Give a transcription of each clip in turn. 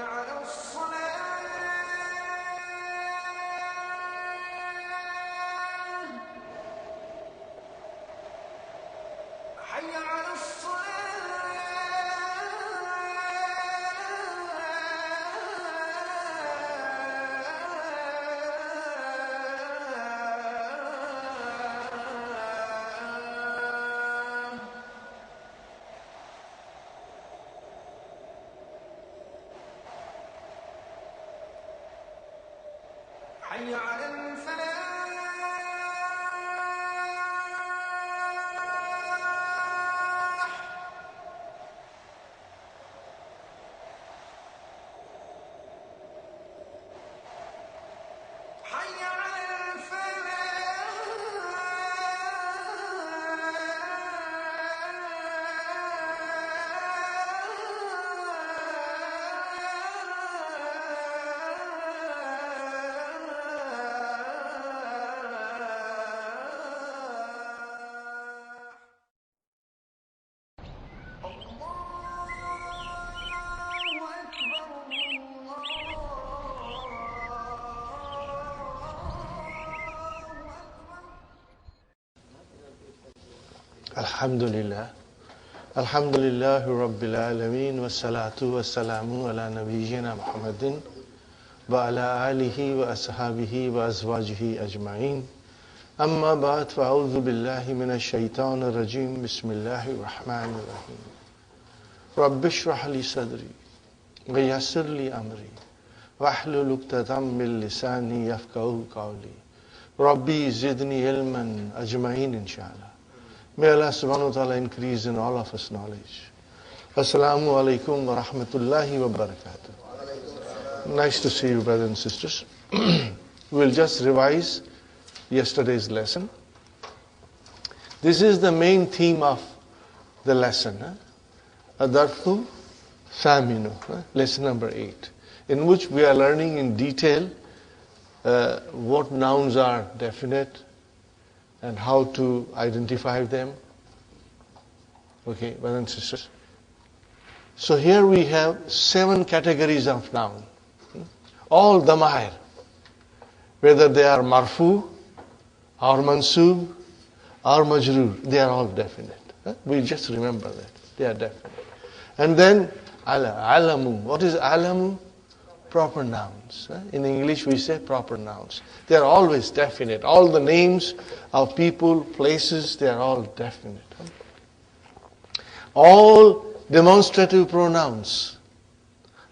على الصلاة حي على حي على الفلاح حي على Alhamdulillah. Alhamdulillahi Rabbil Alameen wa salatu wa salamu ala nabiyyina Muhammadin wa ala alihi wa ashabihi wa azwajihi ajma'in. Amma ba'd, fa'udhu billahi minash shaitanir rajim. Bismillahir rahmanir rahim. Rabbi shrah li sadri wa yassir li amri wahlul 'uqdatam min lisani yafqahu qawli. Rabbi zidni ilman ajma'in inshallah. May Allah subhanahu wa ta'ala increase in all of us knowledge. Assalamu alaikum wa rahmatullahi wa barakatuh. Nice to see you, brothers and sisters. We'll just revise yesterday's lesson. This is the main theme of the lesson. Adarthu Saminu, lesson number 8, in which we are learning in detail what nouns are definite, and how to identify them. Okay, brothers and sisters. So here we have 7 categories of noun. All damair, whether they are marfu, or mansub, or majroor, they are all definite. We just remember that. They are definite. And then alamu. What is alamu? Proper nouns. In English we say proper nouns. They are always definite. All the names of people, places, they are all definite. All demonstrative pronouns.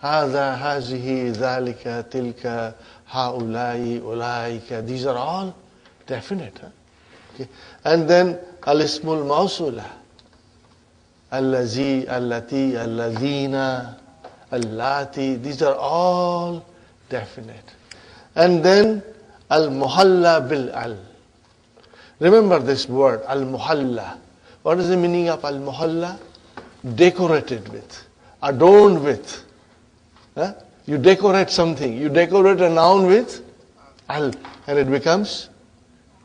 Hada, hazihi, dhalika, tilka, haulai, ulaika. These are all definite. Okay. And then al-ismul mawsula. Allazi, allati, alladhina, allati, these are all definite. And then al-muhalla bil-al. Remember this word, al-muhalla. What is the meaning of al-muhalla? Decorated with, adorned with. You decorate something. You decorate a noun with al, and it becomes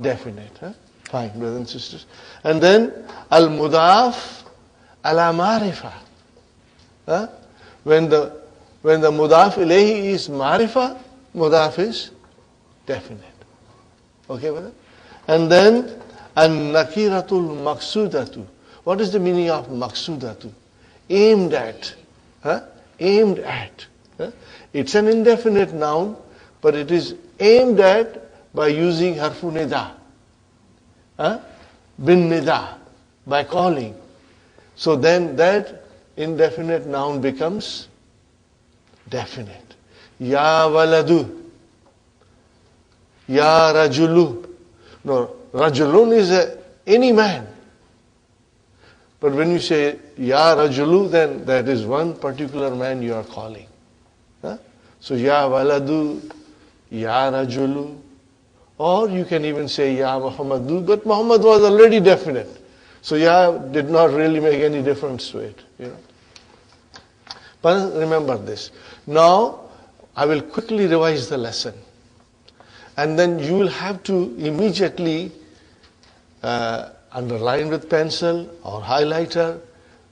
definite. Fine, brothers and sisters. And then al-mudaf ala marifa. When the mudaf ilayhi is marifa, mudaf is definite. Okay, brother? And then an-nakiratul maqsudatu. What is the meaning of maqsudatu? Aimed at. Aimed at. It's an indefinite noun, but it is aimed at by using harfu nida. Bin nida, by calling. So then that indefinite noun becomes definite. Ya waladu. Ya rajulu. No, rajulun is any man. But when you say ya rajulu, then that is one particular man you are calling. So ya waladu, ya rajulu. Or you can even say ya Muhammadu, but Muhammad was already definite. So ya did not really make any difference to it. But remember this. Now, I will quickly revise the lesson. And then you will have to immediately underline with pencil or highlighter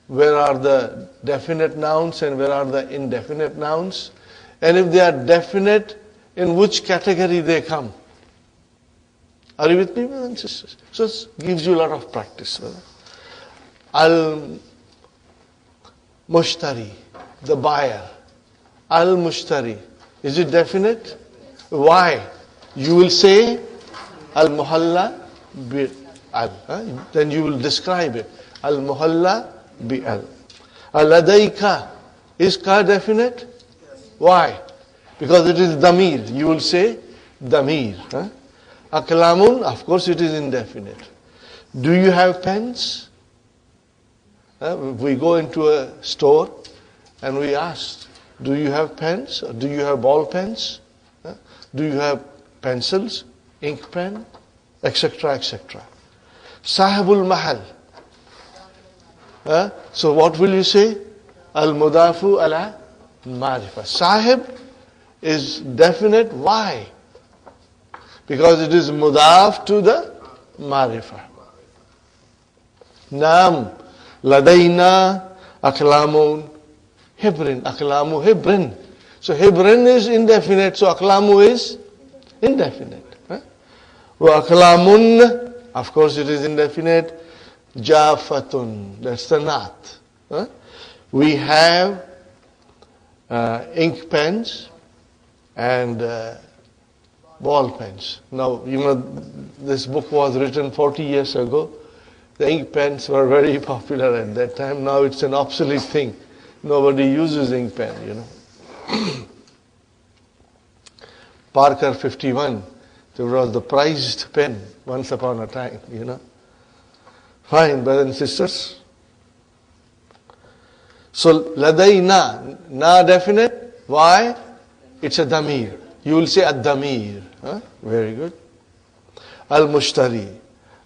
where are the definite nouns and where are the indefinite nouns. And if they are definite, in which category they come? Are you with me, brothers and sisters? So it gives you a lot of practice. Al-Mushtari, the buyer. Al-Mushtari. Is it definite? Why? You will say Al-Muhalla bi-Al. Then you will describe it. Al-Muhalla bi-Al. Al-Ladayka. Is ka definite? Why? Because it is damir. You will say damir. Aklamun, of course it is indefinite. Do you have pens? If we go into a store and we ask, do you have pens? Or do you have ball pens? Do you have pencils, ink pen, etc., etc. Sahibul mahal. So what will you say? Al-mudafu ala marifa. Sahib is definite. Why? Because it is mudaf to the marifa. Naam, ladayna, aklamun, hibrin. Aklamu hibrin. So hibrin is indefinite, so aklamu is indefinite. Wa aklamun, of course it is indefinite. Jafatun, that's the naat. We have ink pens and ball pens. Now, this book was written 40 years ago. The ink pens were very popular at that time. Now it's an obsolete thing. Nobody uses ink pen, Parker 51, there was the prized pen once upon a time, Fine, brothers and sisters. So, ladayna, na definite. Why? It's a damir. You will say ad-damir. Very good. Al-mushtari.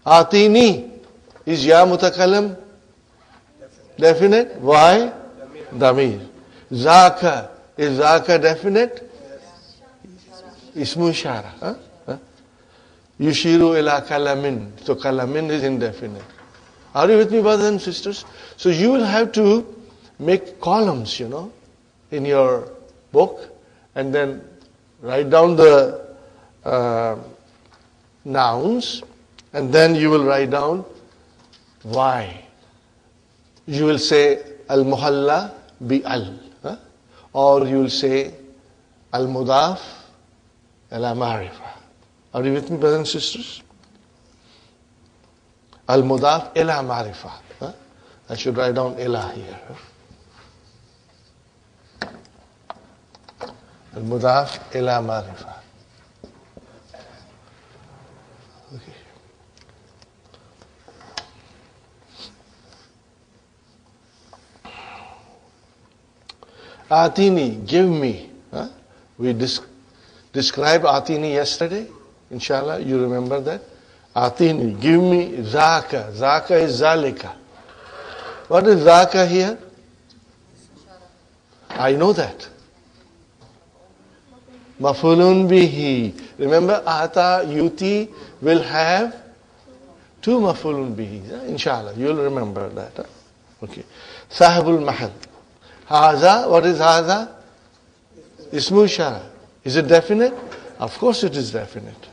Atini. Is ya mutakalam definite? Why? Damir. Zaka. Is zaka definite? Ismu ishara. Yushiru ila kalamin. So kalamin is indefinite. Are you with me, brothers and sisters? So you will have to make columns, in your book, and then write down the nouns, and then you will write down why. You will say al-muhalla bi-al, or you will say al-mudaf ila marifa. Are you with me, brothers and sisters? Al-mudaf ila marifa. I should write down ila here. Al-mudaf ila marifa. Okay. Atini, give me. We described Atini yesterday. Inshallah, you remember that. Atini, give me zaka. Zaka is zalika. What is zaka here? I know that. Mafulun bihi. Remember, ata, yuti will have two mafulun bihi. Inshallah, you will remember that. Okay. Sahibul mahal. Haza, what is haza? Ismu ishara. Is it definite? Of course it is definite.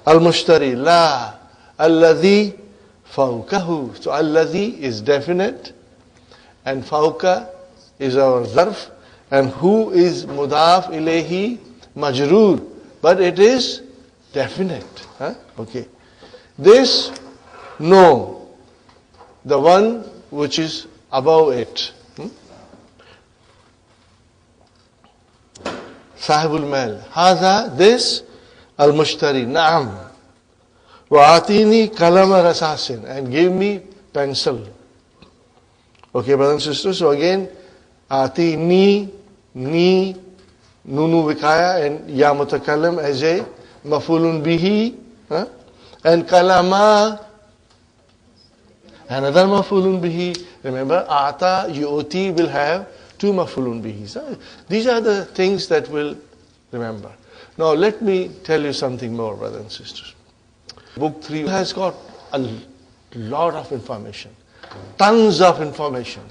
Al-mushtari, la. Alladhi fawkahu. So alladhi is definite, and fawka is our zarf, and who is mudaf ilayhi majroor, but it is definite. Okay. This, no. The one which is above it. Sahibul mal. Haza, this, al-mushtari, na'am. Wa atini kalama rasasin, and give me pencil. Okay, brothers and sisters, so again, atini, ni, nunu vikaya, and ya mutakallam as a mafulun bihi, and kalama, another mafulun bihi. Remember, ata, yu'ti will have two mafulun bihis. These are the things that we'll remember. Now let me tell you something more, brothers and sisters. Book 3 has got a lot of information, tons of information.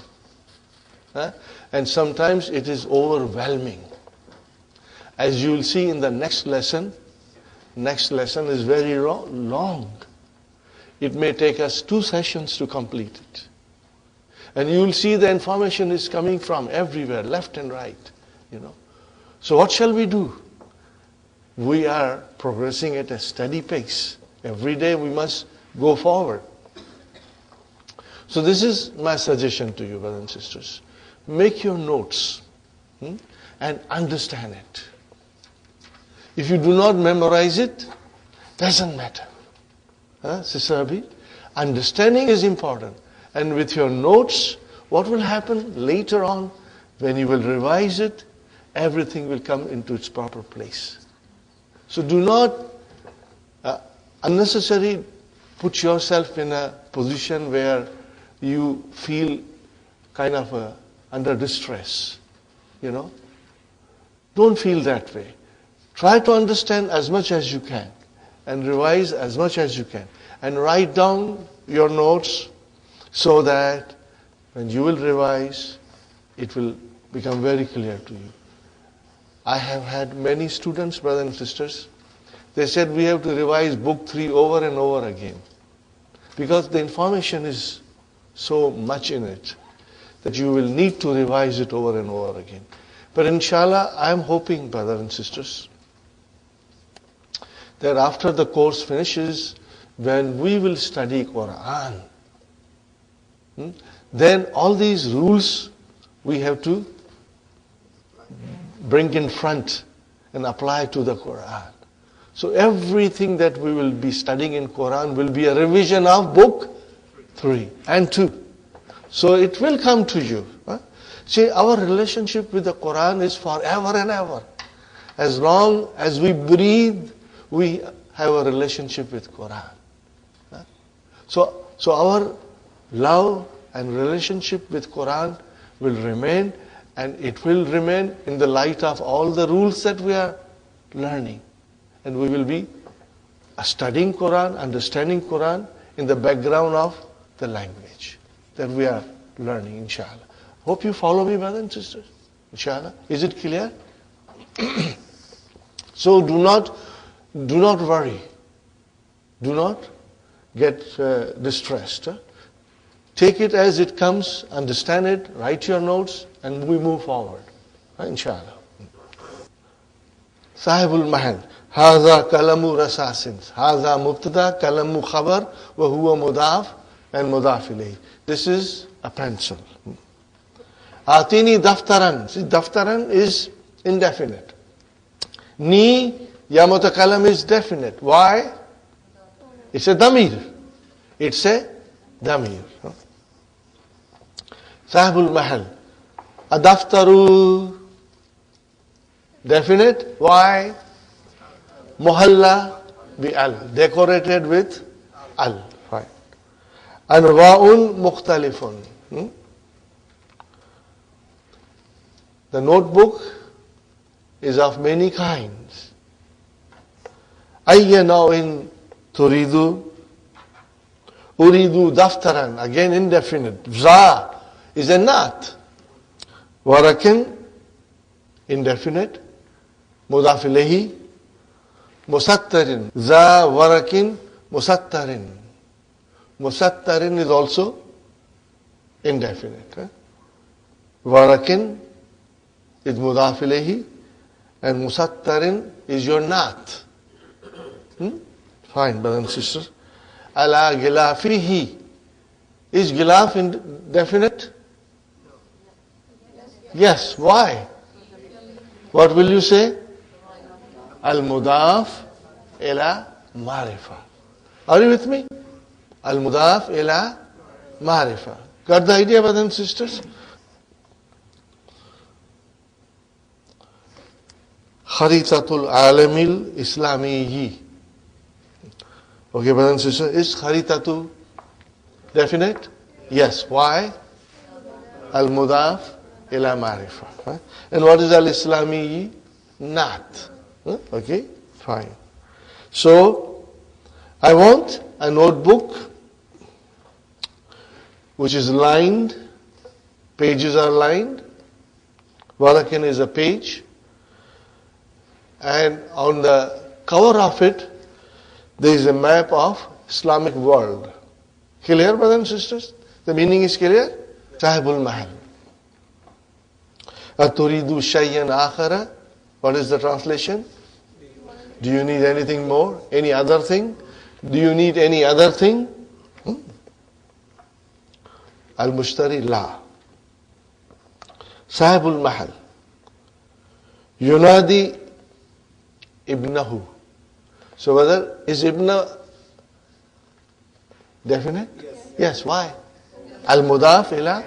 And sometimes it is overwhelming. As you will see in the next lesson is very long. It may take us 2 sessions to complete it. And you will see the information is coming from everywhere, left and right. So what shall we do? We are progressing at a steady pace. Every day we must go forward. So this is my suggestion to you, brothers and sisters. Make your notes and understand it. If you do not memorize it, doesn't matter. Sister Abhi? Understanding is important. And with your notes, what will happen later on, when you will revise it, everything will come into its proper place. So do not unnecessarily put yourself in a position where you feel kind of under distress. Don't feel that way. Try to understand as much as you can and revise as much as you can. And write down your notes so that when you will revise, it will become very clear to you. I have had many students, brothers and sisters, they said we have to revise book 3 over and over again. Because the information is so much in it that you will need to revise it over and over again. But inshallah, I am hoping, brothers and sisters, that after the course finishes, when we will study Quran, then all these rules we have to bring in front and apply to the Quran. So everything that we will be studying in Quran will be a revision of book 3 and 2. So it will come to you. See, our relationship with the Quran is forever and ever. As long as we breathe, we have a relationship with Quran. So our love and relationship with Quran will remain, and it will remain in the light of all the rules that we are learning. And we will be studying Quran, understanding Quran in the background of the language that we are learning, inshallah. Hope you follow me, brothers and sisters. Inshallah. Is it clear? So do not worry. Do not get distressed. Take it as it comes, understand it, write your notes, and we move forward. Inshallah. Sahibul Mahal. Haza kalamu rasasin. Haza mubtada, kalamu khabar, wa huwa mudaf, and mudaf ilayhi. This is a pencil. Atini daftaran. See, daftaran is indefinite. Ni, ya mutakalam is definite. Why? It's a damir. It's a damir. Sahibul Mahal. Adaftaru. Definite. Why? Muhalla bi al. Decorated with al. Fine. Anwa'un mukhtalifun. The notebook is of many kinds. Ayya naw'in turidu. Uridu daftaran. Again indefinite. Za is a nat. Warakin, indefinite. Mudaf ilayhi. Musattarin. Za warakin musattarin. Musattarin is also indefinite. Warakin is mudaf ilayhi, and musattarin is your nat. Fine, brothers and sisters. Ala gilafihi. Is gilaf indefinite? Yes. Why? What will you say? Al-mudaf ila marifa. Are you with me? Al-mudaf ila marifa. Got the idea, brothers and sisters? Kharitatul alamil islamiyyi. Okay, brothers and sisters, is kharitatu definite? Yes. Why? Al-mudaf ila marifa. And what is al-islamiyyi? Not. Okay, fine. So, I want a notebook which is lined, pages are lined, warakin is a page, And on the cover of it, there is a map of Islamic world. Clear, brothers and sisters? The meaning is clear? Sahibul Mahal. Aturidu shayyan akhara. What is the translation? Do you need anything more? Any other thing? Do you need any other thing? Al-Mushtari La. Sahibul Mahal. Yunadi ibnahu. So whether is ibna definite? Yes. Why? Al-Mudaf ila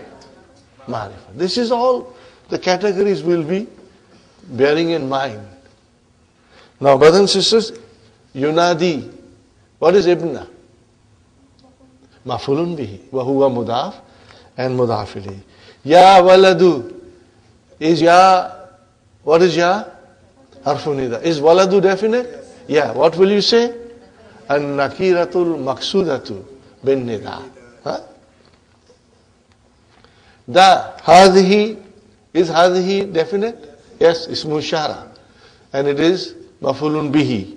Ma'rifah. This is all the categories we'll be bearing in mind. Now, brothers and sisters, Yunadi. What is ibna? Mafulun bihi. Wa huwa mudaf and mudaf ilayhi. Ya waladu. Is ya, what is ya? Harfunida. Is waladu definite? Yeah. What will you say? An-nakiratul maqsudatu bin nida. Da, hadhihi. Is hadhihi definite? Yes, ismu shara. And it is mafulun bihi.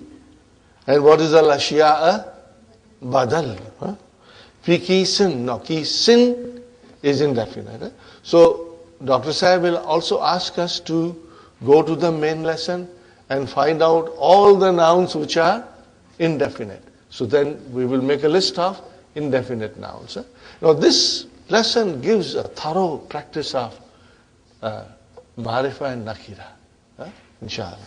And what is al-ashya'a? Badal. Fi kisin. No, kisin is indefinite. So, Dr. Sahib will also ask us to go to the main lesson and find out all the nouns which are indefinite. So then we will make a list of indefinite nouns. Now this lesson gives a thorough practice of Ma'rifah and Nakira. Inshallah.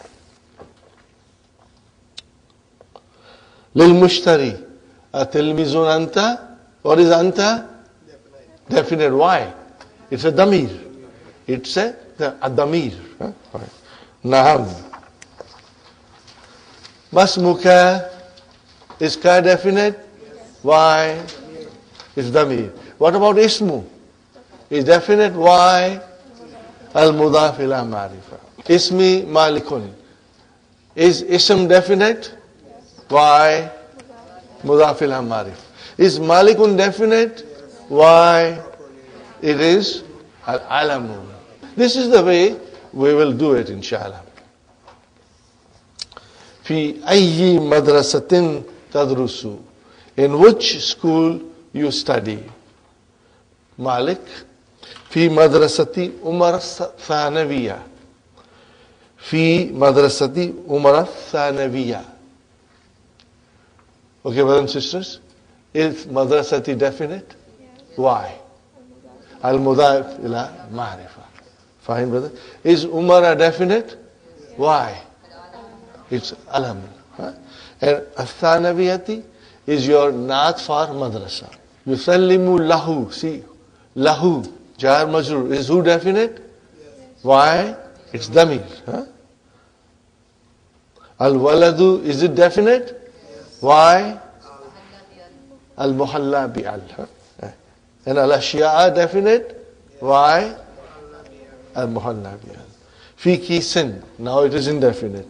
Lil Mushtari. Tilmizun anta. What is anta? Definite. Why? It's a damir. It's a damir. Na'am. Masmuka. Is ka definite? Why? It's damir. What about ismu? Is definite? Why? Al-mudaf ila ma'rifah. Ismi malikun. Is ism definite? Why? Mudaf ila ma'rifah. Is malikun definite? Why? It is al-alamun. This is the way we will do it, inshallah. Fi ayyi madrasatin tadrusu. In which school you study? Malik. Fi madrasati Umar Thanawiya. Fi madrasati Umar Thanawiya. Okay, brothers and sisters? Is madrasati definite? Yes. Why? Al-mudaf ila ma'rifah. Fine, brother. Is Umar definite? Why? It's alam. And Athanaviyati is your naat for madrasa. Yusallimu lahu. See, lahu, jar majrur. Is who definite? Why? It's damir. Al-waladu, is it definite? Why? Al-muhalla bi-al. And al-ashya'a definite? Why? Al-muhalla bi-al. Fi kisin. Now it is indefinite.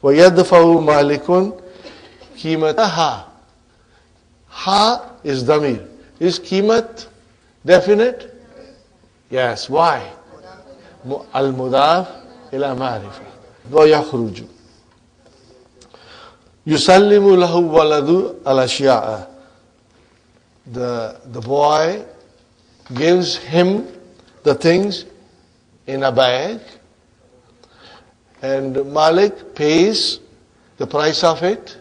وَيَدْفَعُ مَالِكٌ قِيمَتَهَا. Ha is damir. Is qimat definite? Yes. Why? Al-mudaf ila ma'rifah. وَيَخْرُجُ. يُسَلِّمُ لَهُ وَلَدُ الْأَشْيَاءَ. The boy gives him the things in a bag, and Malik pays the price of it,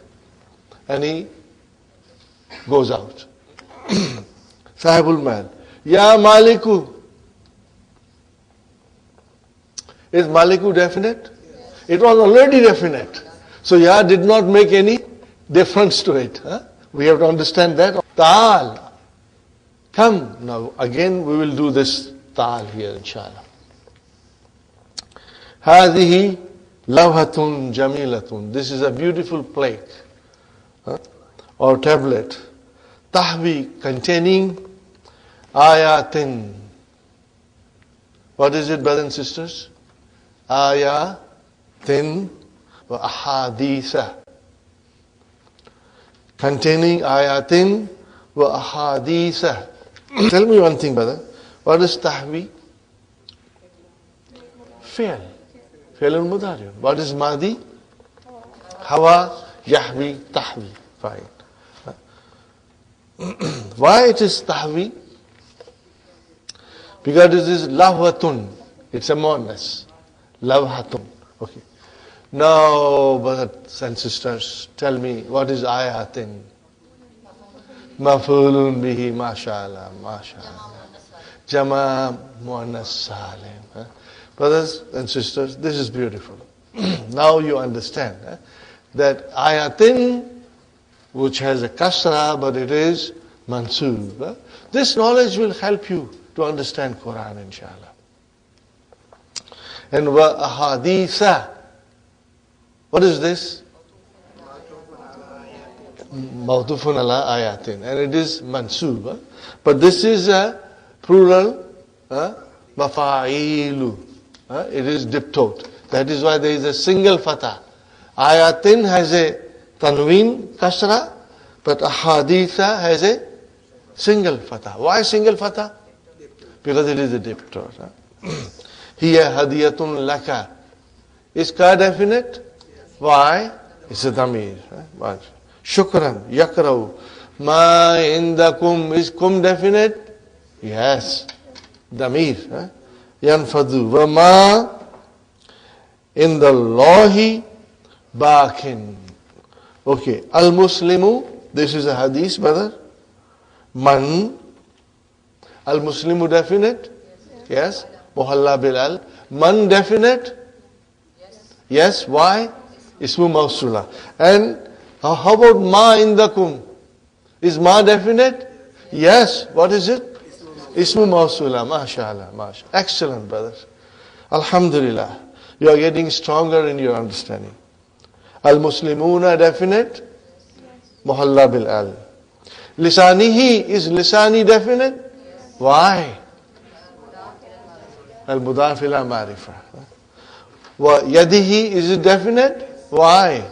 and he goes out. Sahibul Mal. Ya Maliku. Is Maliku definite? It was already definite. So Ya did not make any difference to it. We have to understand that. Ta'al. Come. Now again we will do this ta'al here, inshallah. Hadihi lawhatun jamilatun. This is a beautiful plate or tablet. Tahwi, containing ayatin. What is it, brothers and sisters? Ayatin wa ahaditha. Containing ayatin wa ahaditha. Tell me one thing, brother. What is tahwi? Fail. Fail al-mudari. What is madi? Hawa, Yahwi, Tahwi. Fine. Why it is Tahwi? Because it is Lavhatun. It's a muannas. Lavhatun. Okay. Now, brothers and sisters, tell me, what is ayatin? Mafulun bihi, mashallah, mashallah. Jama muannas salim. Brothers and sisters, this is beautiful. Now you understand that ayatin, which has a kasra, but it is mansoob. This knowledge will help you to understand Quran, inshallah. And wa ahaditha. What is this? Mawtufun ala ayatin. And it is mansoob. But this is a plural, mafa'ilu. It is diptote. That is why there is a single fatah. Ayatin has a tanween kasra, but ahaditha has a single fatah. Why single fatah? Because it is a diptote. Hiya hadiyatun laka. Is ka definite? Why? It's a damir. Shukran, yakrau. Ma indakum, is kum definite? Yes. Damir. Yanfadu. Wa ma indallahi bakin. Okay. Al-Muslimu, this is a hadith, brother. Man. Al-Muslimu definite? Yes. Muhalla bil-al. Man definite? Yes. Why? Ismu mawsula. And how about ma indakum? Is ma definite? Yes. What is it? Ismu mawsula. MashaAllah. MashaAllah. Excellent, brothers. Alhamdulillah. You are getting stronger in your understanding. Al-Muslimuna definite? Muhalla bil-al. Lisanihi, is lisani definite? Why? Al-Mudaf ila Ma'rifah. Wa yadihi, is it definite? Why?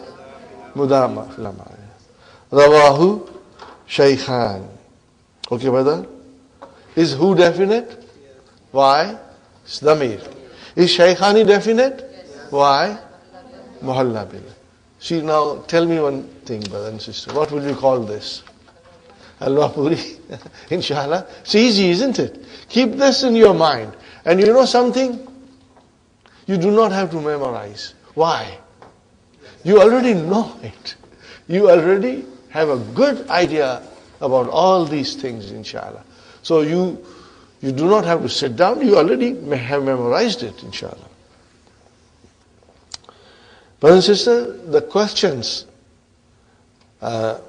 Mudaf ila Ma'rifah. Rawahu Shaykhan. Okay, brother? Is who definite? Why? It's Damir. Is Shaykhani definite? Why? Muhalla bil. See, now tell me one thing, brother and sister. What will you call this? Halwa puri? Inshallah. It's easy, isn't it? Keep this in your mind. And you know something? You do not have to memorize. Why? You already know it. You already have a good idea about all these things, inshallah. So you do not have to sit down. You already have memorized it, inshallah. Brothers and sisters, the questions. Mal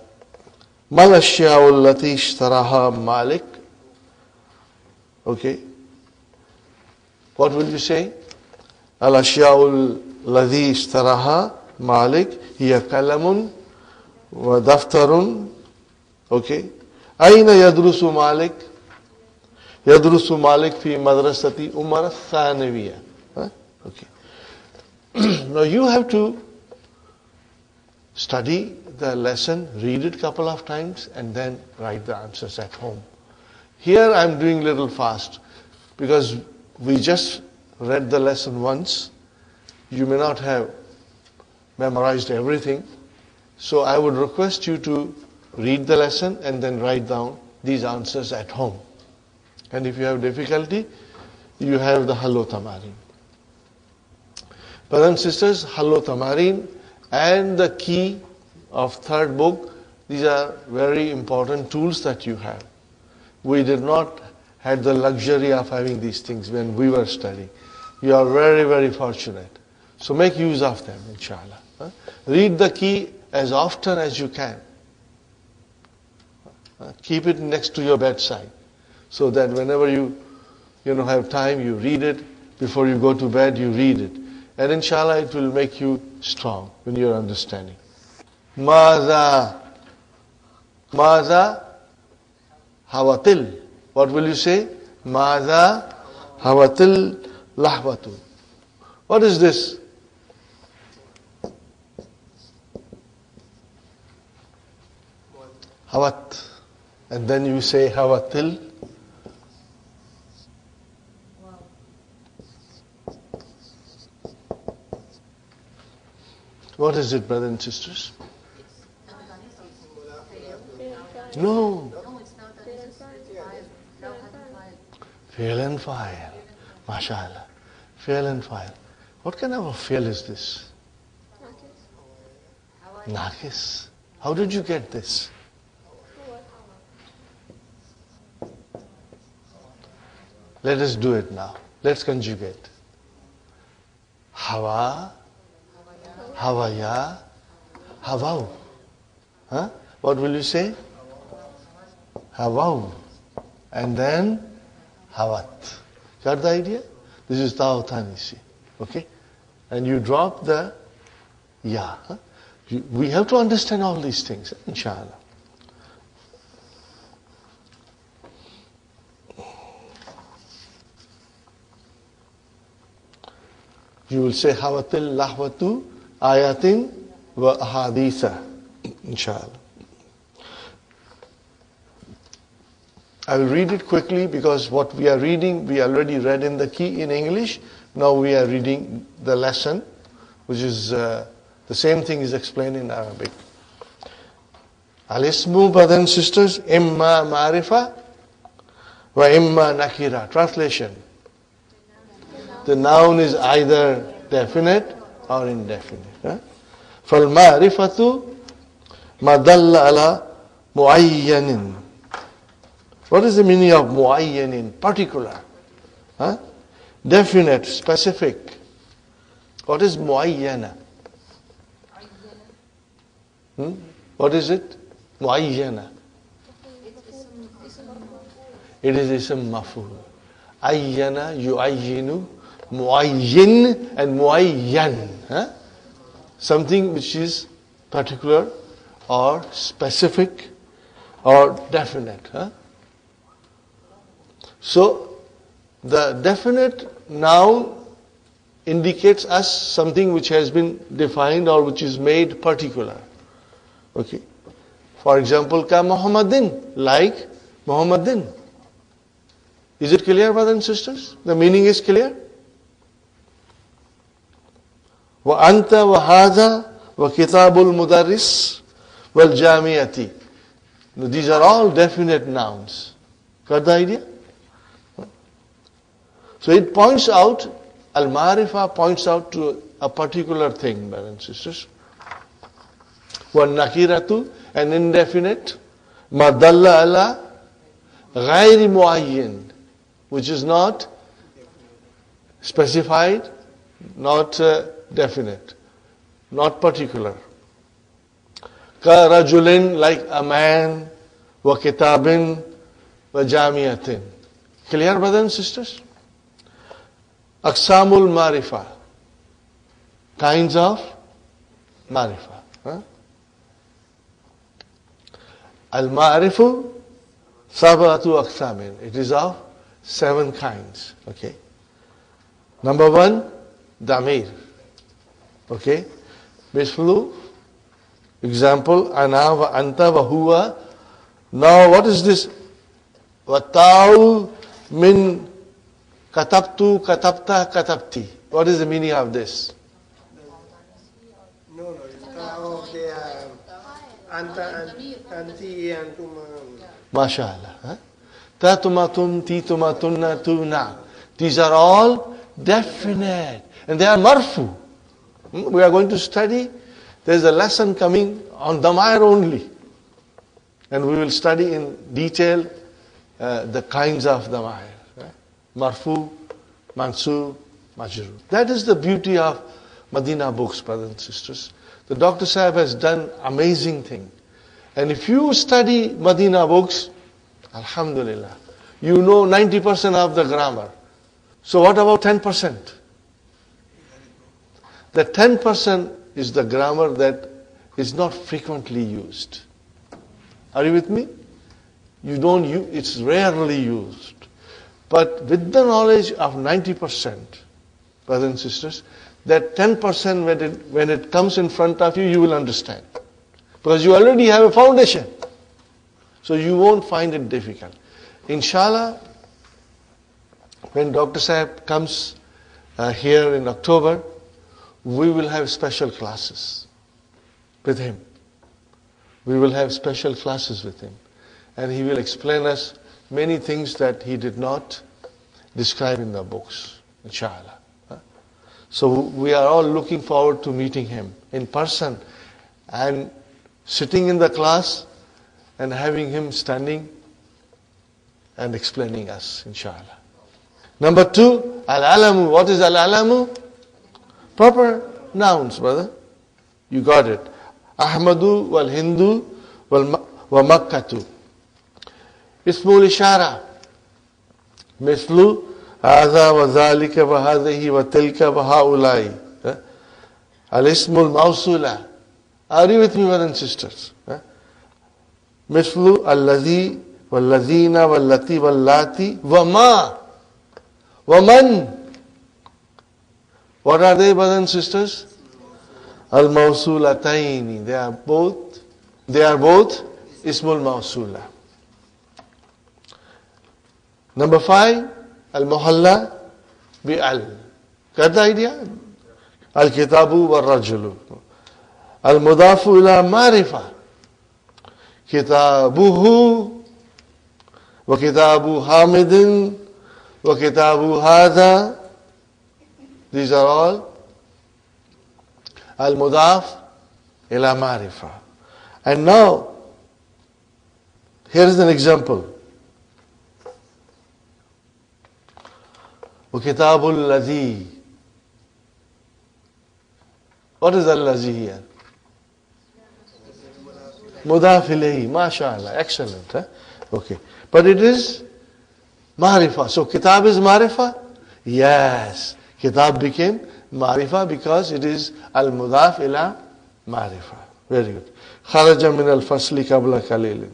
ashya'u allati ishtaraha Malik. Okay. What will you say? Al ashya'u allati ishtaraha Malik. Hiya kalamun wa daftarun. Okay. Aina yadrusu Malik? Yadrusu Malik fi madrasati Umar al-Thanawiya. Okay. Now you have to study the lesson, read it a couple of times, and then write the answers at home. Here I'm doing a little fast because we just read the lesson once. You may not have memorized everything. So I would request you to read the lesson and then write down these answers at home. And if you have difficulty, you have the Hallo Tamarin. Brothers and sisters, Hallo Tamarin and the key of third book, these are very important tools that you have. We did not have the luxury of having these things when we were studying. You are very, very fortunate. So make use of them, inshallah. Read the key as often as you can. Keep it next to your bedside, so that whenever you have time, you read it. Before you go to bed, you read it. And inshallah, it will make you strong in your understanding. Maza hawatil. What will you say? Maza hawatil lahwatu. What is this? Hawat. And then you say hawatil. What is it, brothers and sisters? No. Fail and fire. MashaAllah. Fail and fire. What kind of a fail is this? Nakis. How did you get this? Let us do it now. Let's conjugate. Hawa, Hawaya, Hawau. Huh? What will you say? Hawau. And then Hawat. Got the idea? This is Ta'utanisi. Okay? And you drop the Ya. Huh? We have to understand all these things, inshallah. You will say Hawatil Lahwatu Ayatin wa Ahaditha, inshallah. I will read it quickly because what we are reading, we already read in the key in English. Now we are reading the lesson, which is the same thing is explained in Arabic. Al-ismu, brothers and sisters, imma ma'rifa wa imma nakira. Translation. The noun is either definite or indefinite. فَالْمَعْرِفَةُ مَا دَلَّ عَلَى مُعَيَّنٍ. What is the meaning of muayyanin? Particular. Definite, specific. What is muayyana? What is it? Muayyana. It is ism maf'ul. Ayyana, yuayyinu, muayyin and muayyan. Something which is particular or specific or definite. So, the definite noun indicates us something which has been defined or which is made particular. Okay. For example, ka Muhammadin, like Muhammadin. Is it clear, brothers and sisters? The meaning is clear? Wa anta wa hadha wa kitabul mudarris wal jamiyati. These are all definite nouns. Got the idea? So it points out, al-ma'rifa points out to a particular thing, brothers and sisters. Wa nakiratu, an indefinite, ma dalla ala ghayri muayyin, which is not specified, not definite, not particular. Ka rajulin, like a man, wa kitabin, wa jamiyatin. Clear, brothers and sisters? Aqsamul Marifa, kinds of Marifa. Al-Ma'rifu Sabatu Aqsamin. It is of 7 kinds. Okay. Number 1, Damir. Okay. Mislu, example, Ana wa Anta wa Huwa. Now what is this? Wata'u min Katabtu, katabta, katabti. What is the meaning of this? No, it's of the anta, anti, antuma. MashaAllah. Tatumatun, titumatunna, tuna. These are all definite. And they are marfu. We are going to study. There is a lesson coming on Damair only. And we will study in detail the kinds of Damair. Marfu, Mansub, Majrur. That is the beauty of Madinah books, brothers and sisters. The Dr. Sahib has done amazing thing. And if you study Madinah books, Alhamdulillah, you know 90% of the grammar. So what about 10%? The 10% is the grammar that is not frequently used. Are you with me? You don't use, it's rarely used. But with the knowledge of 90%, brothers and sisters, that 10% when it comes in front of you, you will understand. Because you already have a foundation. So you won't find it difficult. Inshallah, when Dr. Sahib comes here in October, we will have special classes. with him. We will have special classes with him. And he will explain us many things that he did not describe in the books, inshallah. So we are all looking forward to meeting him in person and sitting in the class and having him standing and explaining us, inshallah. Number 2, al-alamu. What is al-alamu? Proper nouns, brother. You got it. Ahmadu wal Hindu wa Makkatu. Ismul ishara. Mislu hadha wa dhalika wa hadhihi wa tilka wa haulai. Al-ismul mawsula. Are you with me, brothers and sisters? Mislu alladhi wal ladhina wal lati wal lati wa ma wa man. What are they, brothers and sisters? Al-mawsulataini. They are both ismul mawsula. Number 5, al-muhalla bi-al. Got the idea? Al-kitabu wal-rajulu. Al-mudafu ila marifa. Kitabuhu wa kitabu hamidin wa kitabu hadha. These are all al-mudaf ila marifa. And now, here is an example. وَكِتَابُ الَّذِي. What is al-lazi here? Mudaf ilayhi. MashaAllah. Excellent. Huh? Okay. But it is marifa. So kitab is marifa? Yes. Kitab became marifa because it is al-mudaf ila marifa. Very good. خرج من الفصل قبل قليل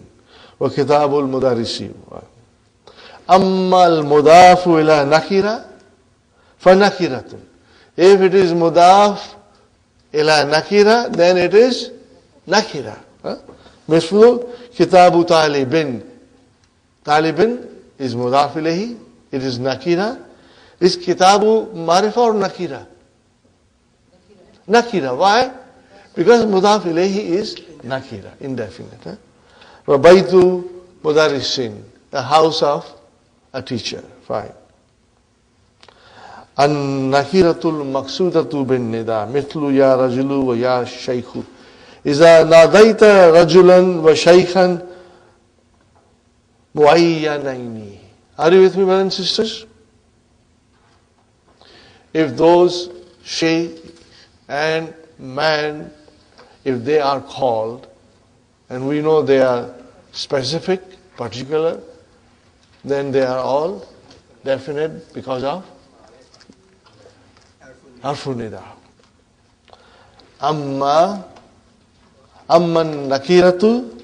وكتاب المدرسين. أما المضاف إلى نكرة فنكرة. If it is mudaf ila nakira, then it is nakira. مثل كتاب طالب. طالب is mudaf ilayhi. It is nakira. Is kitabu marifa or nakira? Nakira. Why? Because mudaf ilayhi is nakira, indefinite. Baytu mudarrisin, the house of a teacher. Fine. An-nakiratul maqsudatu bin nida mithlu ya rajulu wa ya shaykhu. Iza nadaita rajulan wa shaykhan muayyanaini. Are you with me, brothers and sisters? If those shaykh and man, if they are called, and we know they are specific, particular, then they are all definite because of harfun nida. Amman nakiratu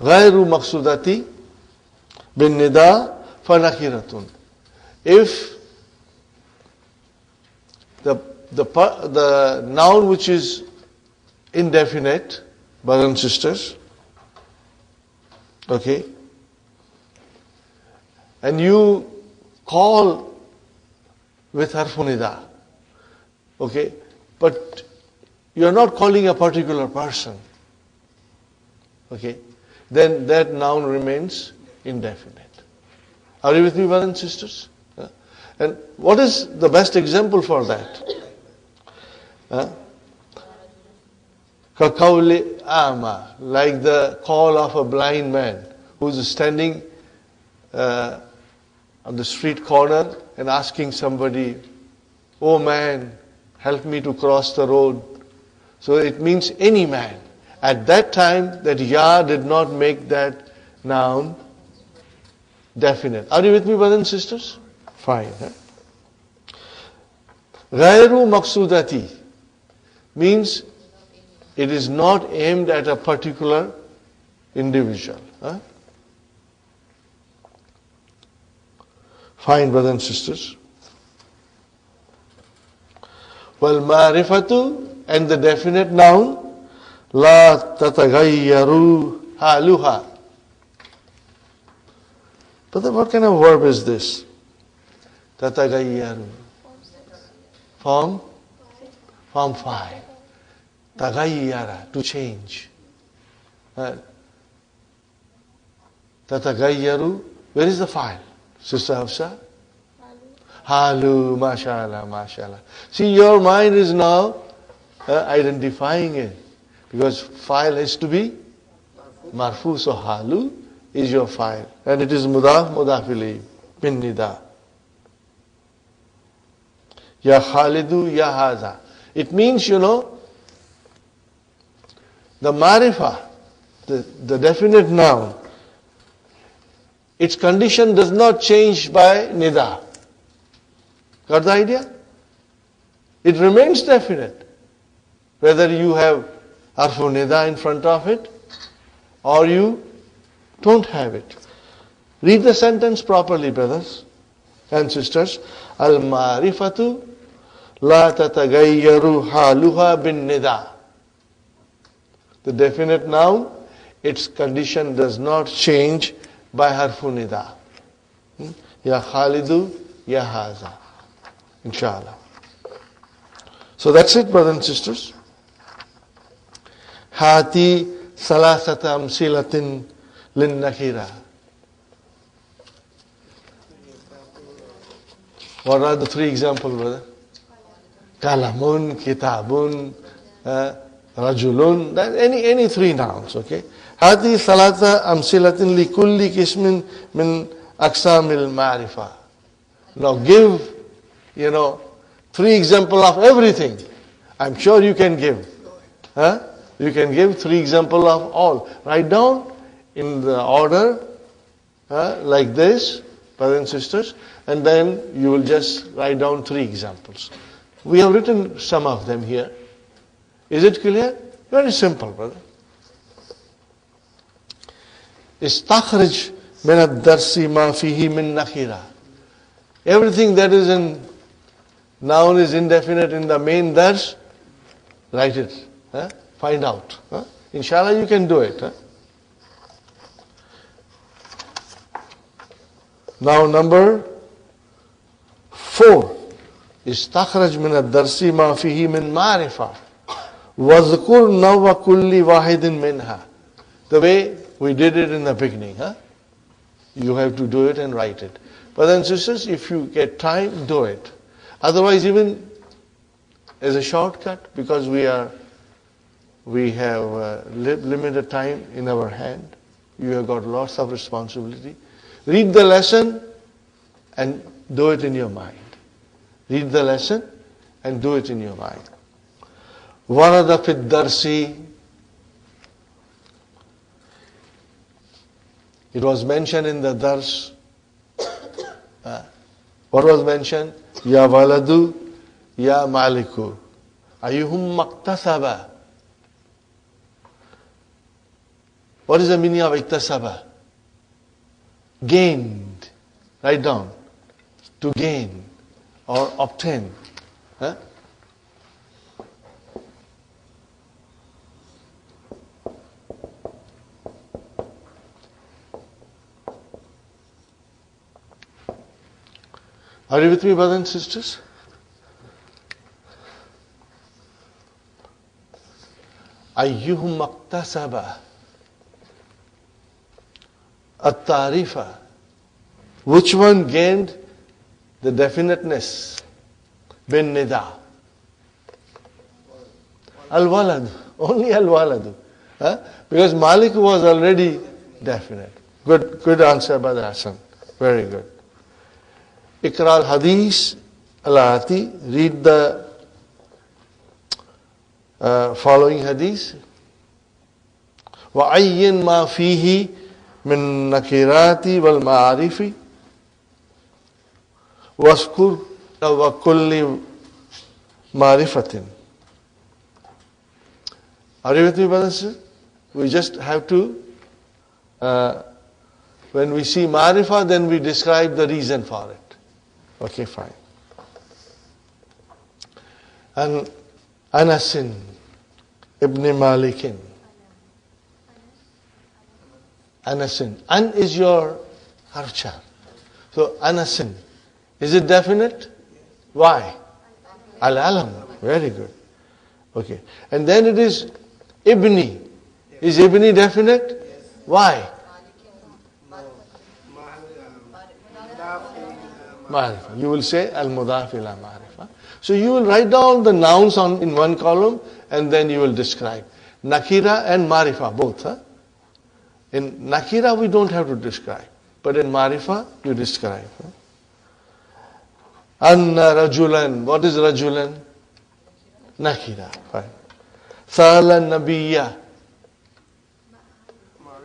ghayru maqsudati bin nida fa nakiratun. If the noun which is indefinite, brothers and sisters, okay, and you call with harfun nida, okay, but you are not calling a particular person, okay, then that noun remains indefinite. Are you with me, brothers and sisters? And what is the best example for that? Kakawli ama, like the call of a blind man who's standing on the street corner and asking somebody, "Oh man, help me to cross the road." So it means any man. At that time, that ya did not make that noun definite. Are you with me, brothers and sisters? Fine. Ghayru maqsudati means it is not aimed at a particular individual. Fine, brothers and sisters. Wal ma'rifatu, and the definite noun, la tatagayyaru haluha. But what kind of verb is this? Tatagayyaru. Form 5. Tagayyara, to change. Tatagayyaru, where is the file? Sister Hafsa? Halu, mashallah, mashallah. See, your mind is now identifying it. Because file has to be marfu, so halu is your file. And it is mudaf, mudaf ilayhi, bin nida. Ya Khalidu, ya haza. It means, the marifa, the definite noun, its condition does not change by nida. Got the idea? It remains definite. Whether you have harfu nida in front of it or you don't have it. Read the sentence properly, brothers and sisters. Al-marifatu la tatagayyaru haluha bin nida. The definite noun, its condition does not change by harfu nida. Ya Khalidu, ya haza. Inshallah. So that's it, brothers and sisters. Hati salasata amsilatin lin nakira. What are the three examples, brother? Kalamun, kitabun, rajulun, any three nouns, okay? Hati salata amsilatin li kulli kismin min aksamil ma'rifa. Now give, three examples of everything. I'm sure you can give. You can give three examples of all. Write down in the order, like this, brothers and sisters, and then you will just write down three examples. We have written some of them here. Is it clear? Very simple, brother. Istakhrij min ad-darsi ma fihi min nakhira. Everything that is in noun is indefinite in the main dars, write it. Find out. Inshallah you can do it. Now number 4. Istakhraj min ad-darsi ma fihi min ma'rifa. Wazkur nawwa kulli wahidin minha. The way we did it in the beginning. You have to do it and write it. Brothers and sisters, if you get time, do it. Otherwise, even as a shortcut, because we have limited time in our hand, you have got lots of responsibility. Read the lesson and do it in your mind. Read the lesson and do it in your mind. Warada fid darsi. It was mentioned in the dars. What was mentioned? Ya waladu, ya maliku. Ayyuhum maktasaba. What is the meaning of iktasaba? Gained. Write down. To gain or obtain. Are you with me, brothers and sisters? Ayyuhum maktasaba at-tarifa. Which one gained the definiteness? Bin nida. Al-walad. Only al-waladu. Because Malik was already definite. Good answer, Brother Hassan. Very good. Ikra al-Hadith al-Ati. Read the following hadith. وَعَيِّن مَا فِيهِ مِن نَكِرَاتِ وَالْمَعَارِفِ وَاسْكُرْ وَكُلِّ مَعْرِفَةٍ. Are you with me, brothers? We just have to, when we see ma'rifah, then we describe the reason for it. Okay, fine. And Anasin ibn Malikin. Anasin. An is your harfchar. So Anasin. Is it definite? Why? Al-alam. Very good. Okay. And then it is Ibni. Is Ibni definite? Why? Ma'rifa. You will say al-mudaf ila ma'rifa. So you will write down the nouns in one column and then you will describe. Nakira and Ma'rifa, both. In Nakira we don't have to describe. But in Ma'rifa you describe. Anna rajulan. What is rajulan? Nakira. Fine. Sa'ala nabiyya.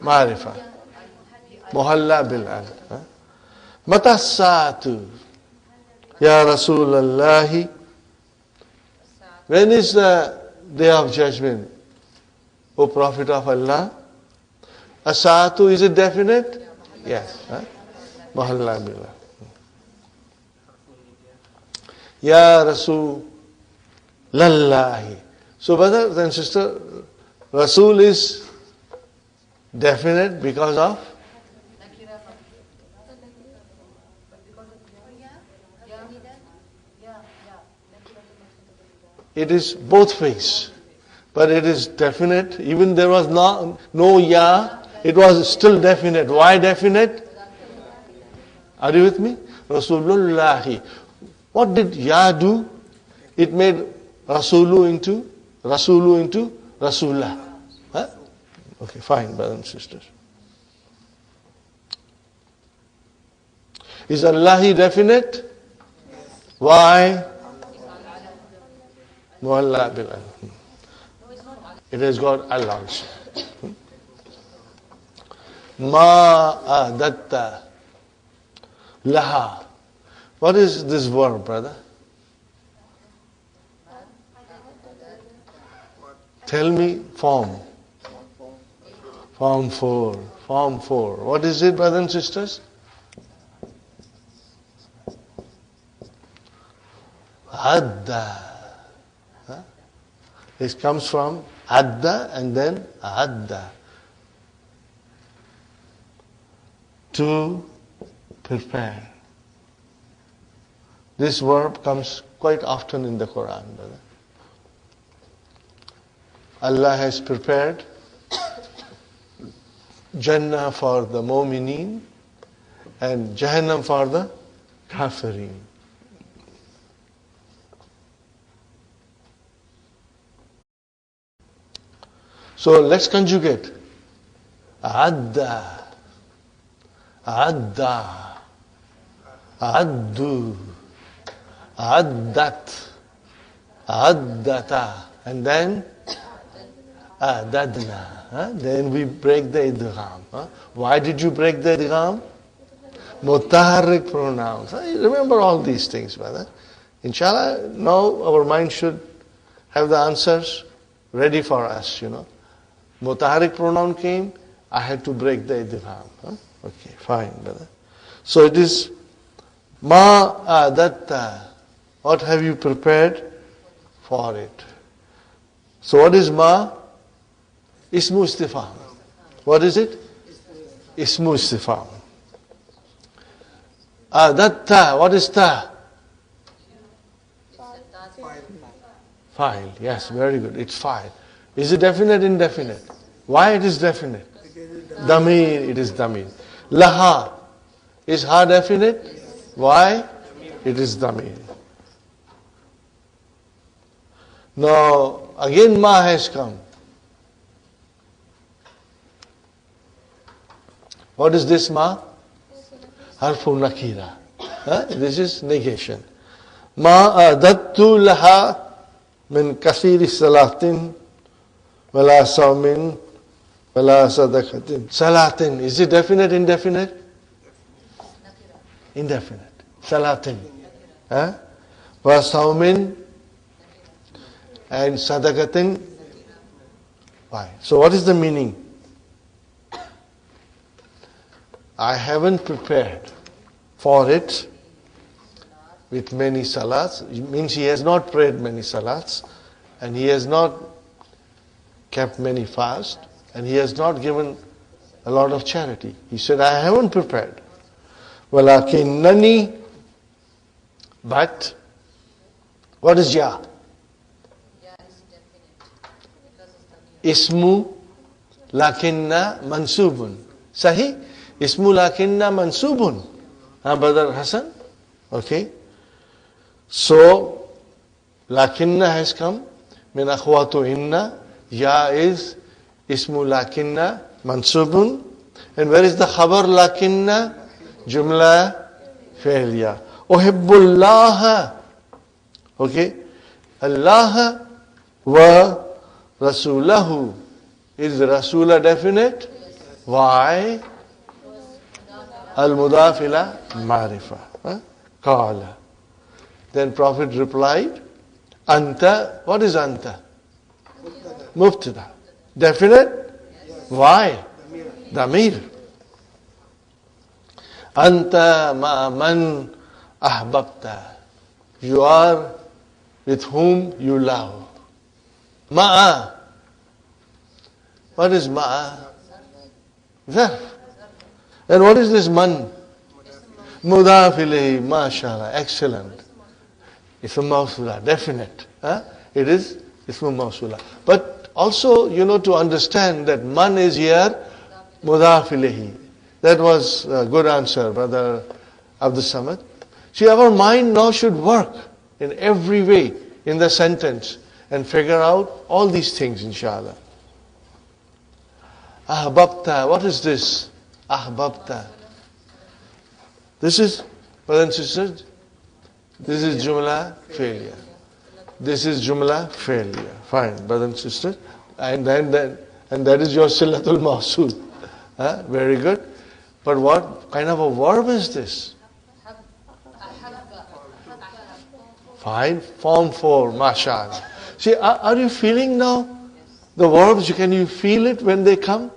Ma'rifa. Muhalla bil al. Mata sa'atu. Ya Rasulallahi. When is the day of judgment? O Prophet of Allah. Asa'atu, is it definite? Yes. Muhalla bil al. Ya Rasulallahi. So brothers and sisters, Rasul is definite because of it is both ways. But it is definite. Even there was no ya, it was still definite. Why definite? Are you with me? Rasulullahi. What did ya do? It made Rasulu into Rasulullah. Huh? Okay, fine, brothers and sisters. Is Allahi definite? Why? Mualla bil al. It has got al also. Ma'adatta laha. What is this verb, brother? Tell me form. Form 4. Form 4. What is it, brothers and sisters? Adda. It comes from adda and then adda. To prepare. This verb comes quite often in the Quran, brother. Allah has prepared Jannah for the Mu'mineen and Jahannam for the Kafirin. So let's conjugate. Adda, adda, addu, addat, addata, and then adadna. Then we break the idgham. Why did you break the idgham? Mutaharrik pronouns. Remember all these things, brother. Inshallah, now our mind should have the answers ready for us, Mutaharrik pronoun came, I had to break the idgham. Okay, fine, brother. So it is ma'adatta. What have you prepared for it? So what is ma? Ismu istifham. What is it? Ismu istifham. Adatta. What is ta? File. Yes, very good. It's file. Is it definite, indefinite? Why it is definite? Damir, it is damir. Laha. Is ha definite? Why? It is damir. Now, again ma has come. What is this ma? Harfu nakira. This is negation. Ma adattu laha min kathiri salatin wala sawmin wala sadaqatin. Salatin. Is it definite, indefinite? Indefinite. Salatin. Wa sawmin and sadaqatin. Why? So what is the meaning? I haven't prepared for it with many salats. It means he has not prayed many salats and he has not kept many fasts and he has not given a lot of charity. He said, I haven't prepared. Walakinnani, but what is ya? Ismu lakinna mansubun. Sahih? Ismu lakinna mansubun. Brother Hassan? Okay. So, lakinna has come. Min akhwatu inna. Ya is ismu lakinna mansubun. And where is the khabar lakinna? Jumla fi'liya. Uhibbullaha. Okay. Allah wa Rasulahu. Is Rasula definite? Why? Al-mudaf ila ma'rifa. Qala. Then Prophet replied, Anta. What is Anta? Mubtada. Definite? Why? Damir. Anta ma'aman ahbabta. You are with whom you love. Ma'a. What is ma'a? Zarf. And what is this man? Mudaf ilayhi, mashallah, excellent. Ism mawsula, definite. It is ism mawsula. But also, to understand that man is here, mudaf ilayhi. That was a good answer, Brother Abdul Samad. See, our mind now should work in every way in the sentence and figure out all these things, inshallah. Ahbabta, what is this? Ahbabta. This is, brothers and sisters, this is Jumla failure. This is Jumla failure. Fine, brothers and sisters. And that is your Silatul Mawsul. Very good. But what kind of a verb is this? Fine. Form 4, mashallah. See, are you feeling now the verbs? Can you feel it when they come?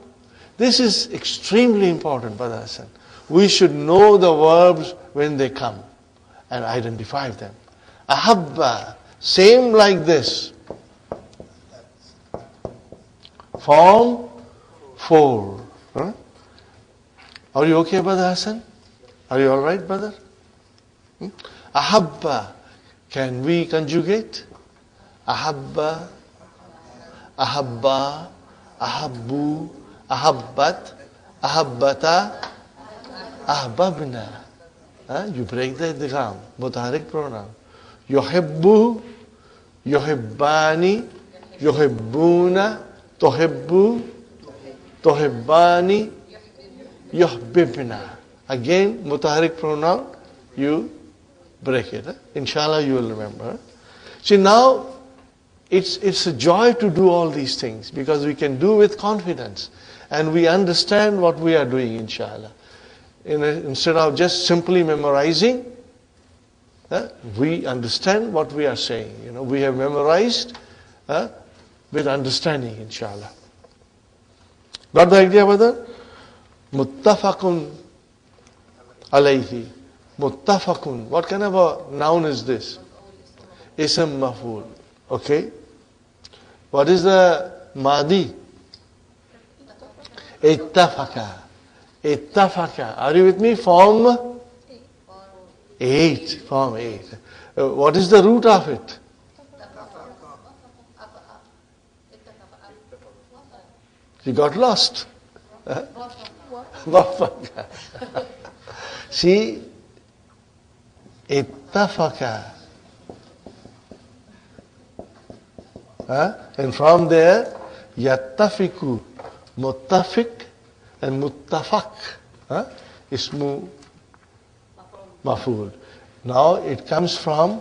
This is extremely important, Brother Hassan. We should know the verbs when they come and identify them. Ahabba, same like this. Form 4. Are you okay, Brother Hassan? Are you alright, brother? Ahabba, can we conjugate? Ahabba, ahabba, ahabbu, ahabbat, ahabbata, ahbabna. You break the idgham, mutaharik pronoun. Yuhibbu, yuhibbani, yuhibbuna, tuhibbu, tuhibbani, yuhbibna. Again, mutaharik pronoun, you break it. Inshallah, you will remember. See, now, it's a joy to do all these things because we can do with confidence and we understand what we are doing, inshallah. Instead of just simply memorizing, we understand what we are saying. We have memorized with understanding, inshallah. Got the idea, brother? Muttafaqun alayhi. Muttafaqun. What kind of a noun is this? Ism maf'ul. Okay. What is the madi? Ittafaqa. Ittafaqa. Are you with me? Form 8. Form 8. What is the root of it? You got lost. Wafaqa. See, ittafaqa. And from there, yattafiku, muttafiq and muttafaq. Ismu maf'ul. Now it comes from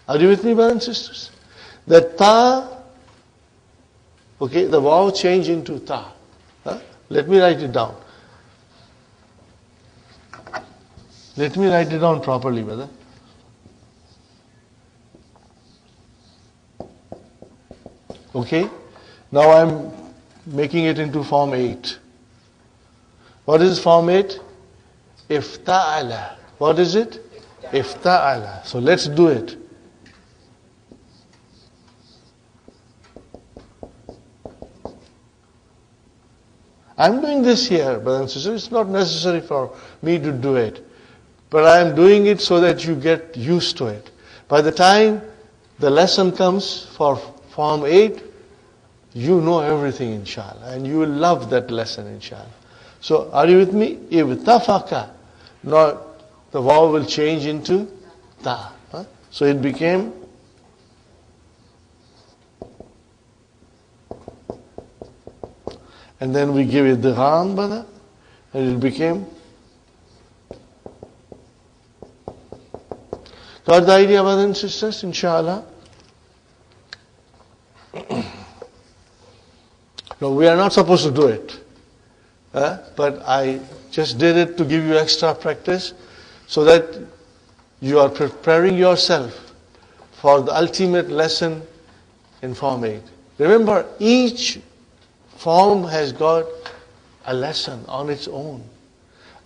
Are you with me, brothers and sisters? The ta, okay, the vav change into ta. Let me write it down. Let me write it down properly, brother. Okay? Now I'm making it into form 8. What is form 8? Ifta'ala. What is it? Ifta'ala. So let's do it. I'm doing this here, brothers and sisters. It's not necessary for me to do it. But I am doing it so that you get used to it. By the time the lesson comes for Form 8, you know everything, inshallah. And you will love that lesson, inshallah. So, are you with me? Ibtafaka. Now, the vowel will change into ta. So, it became and then we give it the ram, brother, and it became. Got the idea, brothers and sisters, inshallah? No, we are not supposed to do it. But I just did it to give you extra practice so that you are preparing yourself for the ultimate lesson in Form 8. Remember, each form has got a lesson on its own.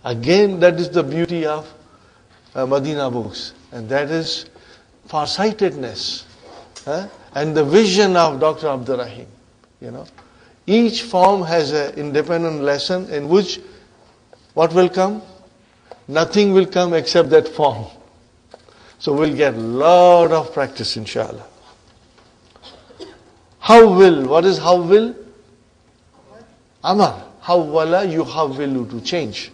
Again, that is the beauty of Madinah books. And that is farsightedness and the vision of Dr. Abdul Rahim. Each form has an independent lesson in which what will come? Nothing will come except that form. So we'll get a lot of practice, inshallah. How will? What is how will? Amar. Hawwala yuhawwilu, to change.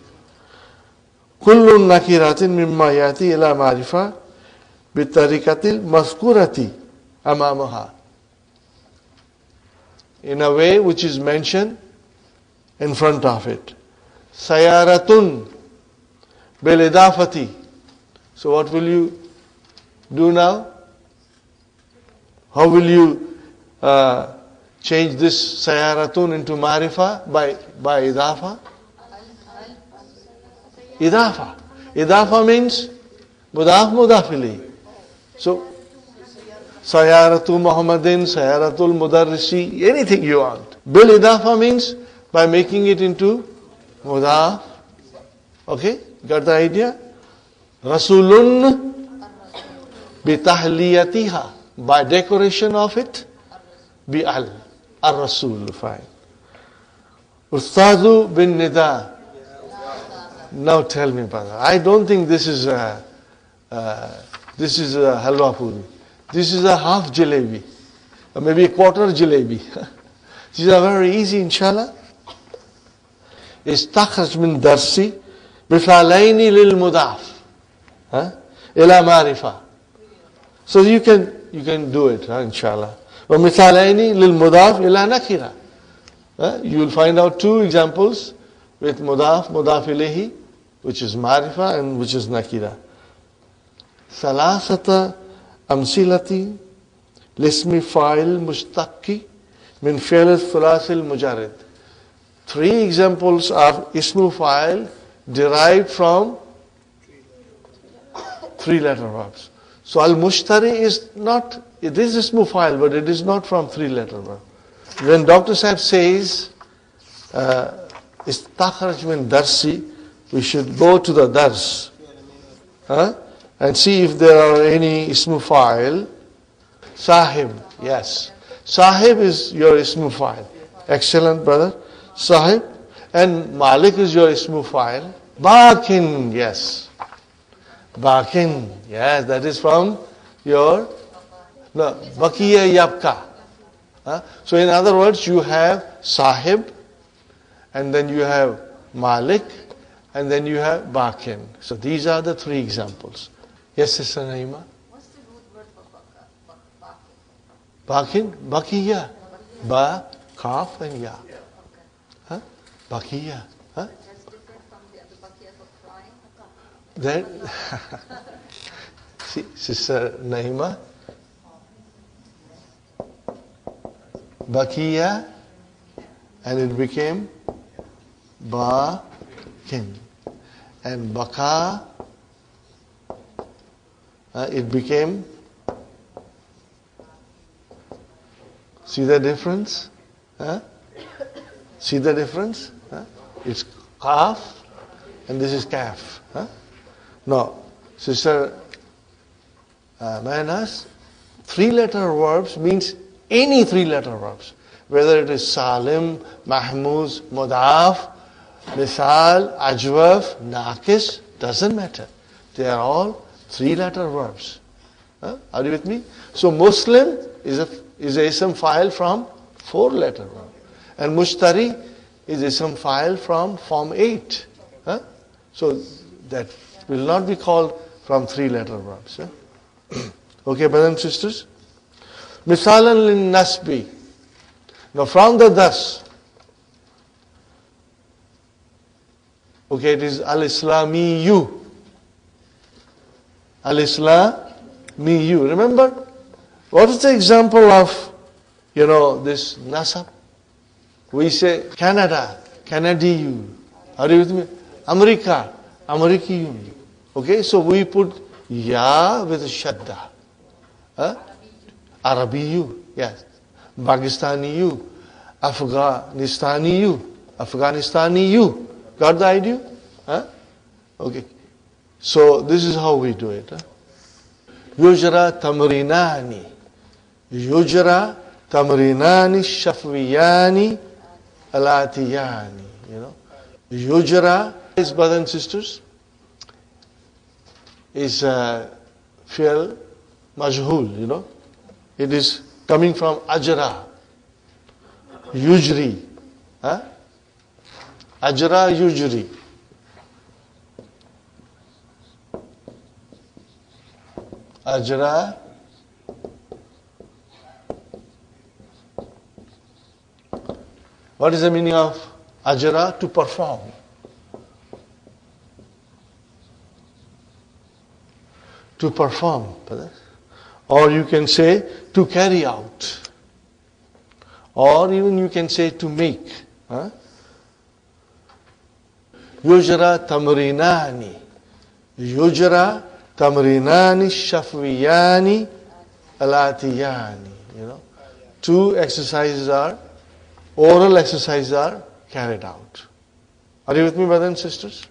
Kullu nakiratin mimma yati ila marifa bitarikatil maskurati amamaha. In a way which is mentioned in front of it. Sayaratun bil idafati. So what will you do now? How will you change this sayaratun into marifa by idafa? Idafa. Idafa means mudaf mudafili. So Sayaratu Muhammadin, Sayaratul Mudarrisi, anything you want. Bil idafa means by making it into mudaf. Okay? Got the idea? Rasulun bitahliyatiha, by decoration of it, bi al. Ar-Rasul, fine. Ustadu bin nida. Now tell me, brother. I don't think this is a halwa puri. This is a half jalebi, or maybe a quarter jalebi. These are very easy, inshallah. Istakhraj min darsi bifalaini lil mudaf ila marifa. So you can do it, inshallah. Wa mithalaini lil mudaf ila nakira. You will find out two examples with mudaf ilayhi, which is marifa and which is nakira. Salasata amsilati lismi fa'il mustaqi min fi'l thulathil mujarrid. Three examples of ismu fa'il derived from three-letter verbs. So al-mushtari is not, it is ismu fa'il, but it is not from three-letter verb. When Dr. Sahib says istakhraj min darsi, we should go to the dars and see if there are any ismu fa'il. Sahib, yes. Sahib is your ismu fa'il. Excellent, brother. Sahib. And Malik is your ismu fa'il. Bakin, yes. Bakin, yes, that is from your Bakiya Yabka. So in other words, you have Sahib, and then you have Malik, and then you have Bakin. So these are the three examples. Yes, Sister Naima? What's the root word for Bakin? Bakiya. Ba, Kaf, and Ya. Bakiya. That's different from the other bakiya for crying. Then, see, Sister Naima, Bakiya, and it became Bakin. And Baka, it became, see the difference? See the difference? It's Kaf and this is Kaf. Now, Sister Manas, three-letter verbs means any three-letter verbs. Whether it is Salim, Mahmuz, Mudaf, Misal, Ajwaf, Naqis, doesn't matter. They are all 3-letter verbs. Are you with me? So Muslim is a ism file from 4-letter verb. And Mushtari is ism file from form 8. So that will not be called from 3-letter verbs. Okay, brothers and sisters? Misalan lin nasbi. Now from the thus. Okay, it is al-Islamiyu. Al-Islamiyu. Remember? What is the example of, this nasab? We say Canada, Canadiyu. Are you with me? America, Amerikiyun. Okay, so we put ya with shadda. Arabiyu, yes. Pakistaniyu, Afghanistaniyu, Afghanistaniyu. Got the idea? Okay. So this is how we do it. Yujra tamrinani. Yujra tamrinani shafwiyani alatiyani. Yujra is, brothers and sisters, is fi'l majhul, It is coming from ajra. Yujri. Ajra yujri. Ajra what is the meaning of ajra? To perform. To perform. Or you can say to carry out. Or even you can say to make. Yujra tamrinani. Yujra tamrinani shafwiyani alatiyani. 2 exercises oral exercises are carried out. Are you with me, brothers and sisters?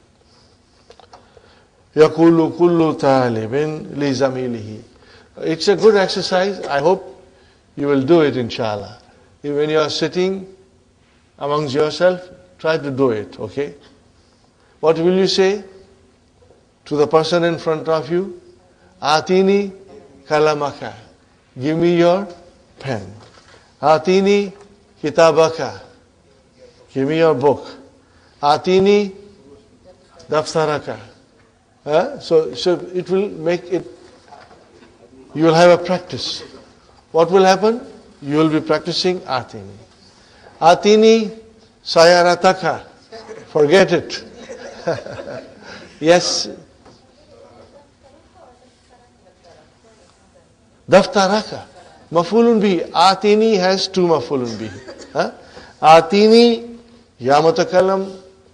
Yaqulu kullu talibin li zamilihi. It's a good exercise. I hope you will do it, inshallah. When you are sitting amongst yourself, try to do it, okay? What will you say to the person in front of you? Atini kalamaka. Give me your pen. Atini kitabaka. Give me your book. Atini daftaraka. So it will make it, you will have a practice. What will happen? You will be practicing Atini. Atini sayarataka. Forget it. Yes. Daftaraka. Mafulun bihi. Atini has 2 mafulun bihi. Atini ya mutakalam,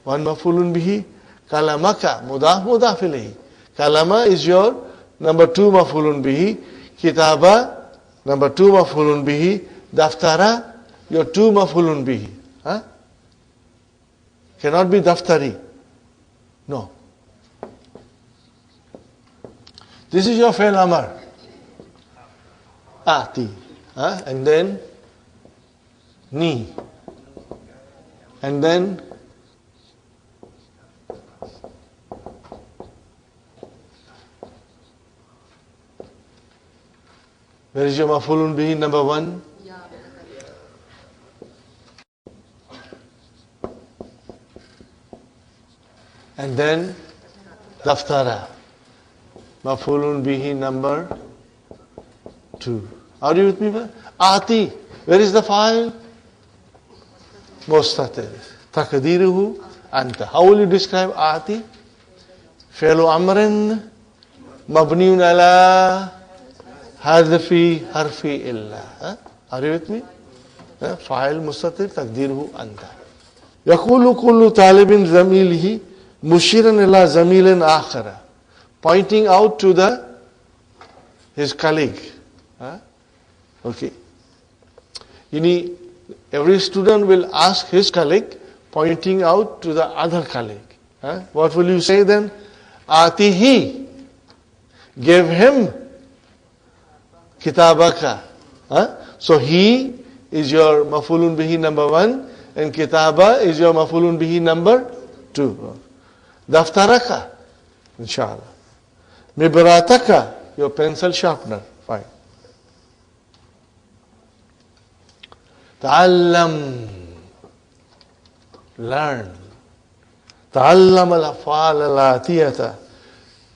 1 mafulun bihi. Kalamaka mudaf mudaf ilayhi. Kalama is your number 2 mafulun bihi. Kitaba number 2 mafulun bihi. Daftara your 2 mafulun bihi. Cannot be daftari. No. This is your fail amar. Ati. And then ni. And then where is your mafulun bihi number 1? And then daftara. Mafulun bihi number 2. Are you with me? Ati. Where is the file? Mustatir. Takdiruhu anta. How will you describe Ati? Fi'lu amrin mabniun ala hadfi harfi illa. Are you with me? File mustatir takdiruhu anta. Yaqulu kullu talibin zamilihi mushiran ila zamilin akhara. Pointing out to his colleague. Okay. Every student will ask his colleague, pointing out to the other colleague. What will you say then? Atihi. Give him kitabaka. So he is your mafulun bihi number 1 and kitaba is your mafulun bihi number 2. Daftaraka. Inshallah. Mibrataka, your pencil sharpener. Fine. Ta'allam, learn. Ta'allam al-af'al al-atiyata.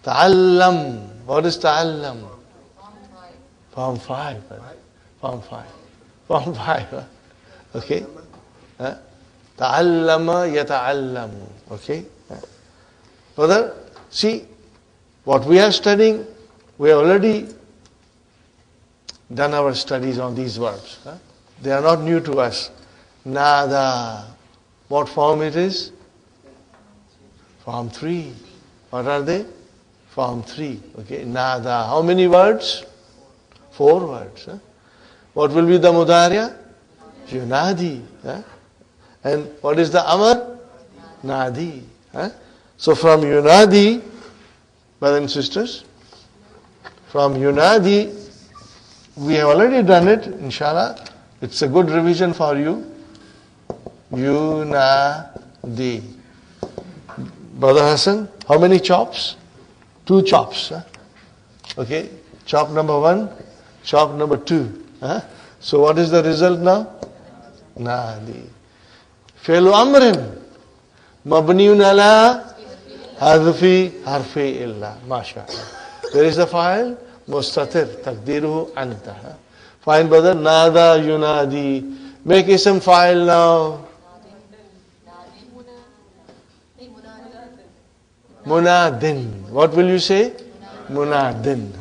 Ta'allam, what is ta'allam? Form 5. Form 5. Form 5. Okay? Ta'allama yata'allamu. Okay? Brother, see, what we are studying, we have already done our studies on these verbs. They are not new to us. Nada. What form it is? Form 3. What are they? Form 3. Okay? Nada. How many words? 4 words. What will be the mudariya? Yunadi. And what is the amar? Nadi. So from Yunadi, brothers and sisters, from Yunadi, we have already done it, inshallah. It's a good revision for you. Yunadi. Brother Hassan, how many chops? 2 chops. Okay, chop number 1, chop number 2. So what is the result now? Nadi. Fi'lu amrin. Mabniun ala hadfi harfi illa. MashaAllah. Where is the file? Mustatir. Taqdiruhu anta. Fine, brother. Nada yunadi. Make ism file now. Munadin. What will you say? Munadin.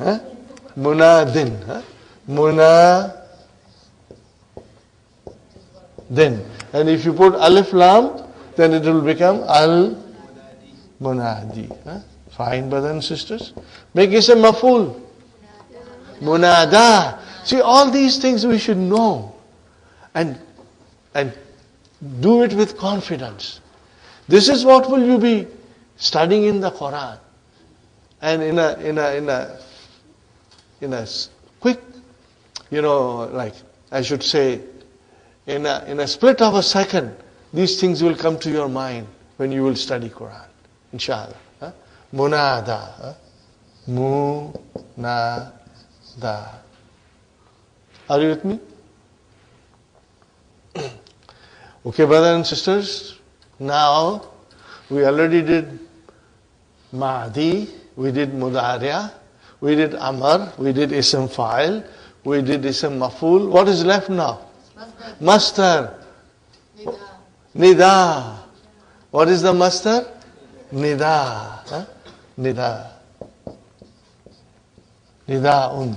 Munadin. Munadin. And if you put alif lam, then it will become al munadi. Fine, brothers and sisters. Make ism maful. Munada. See, all these things we should know and do it with confidence. This is what will you be studying in the Quran. And in a quick, like I should say, in a split of a second, these things will come to your mind when you will study Quran. Inshallah. Munada. Munada. Are you with me? Okay, brothers and sisters. Now, we already did Mahdi, we did Mudariya, we did Amar, we did Ism Fa'il, we did Ism Maf'ul. What is left now? Mastar. Nida. What is the mastar? Nida. Nida. Nida'un.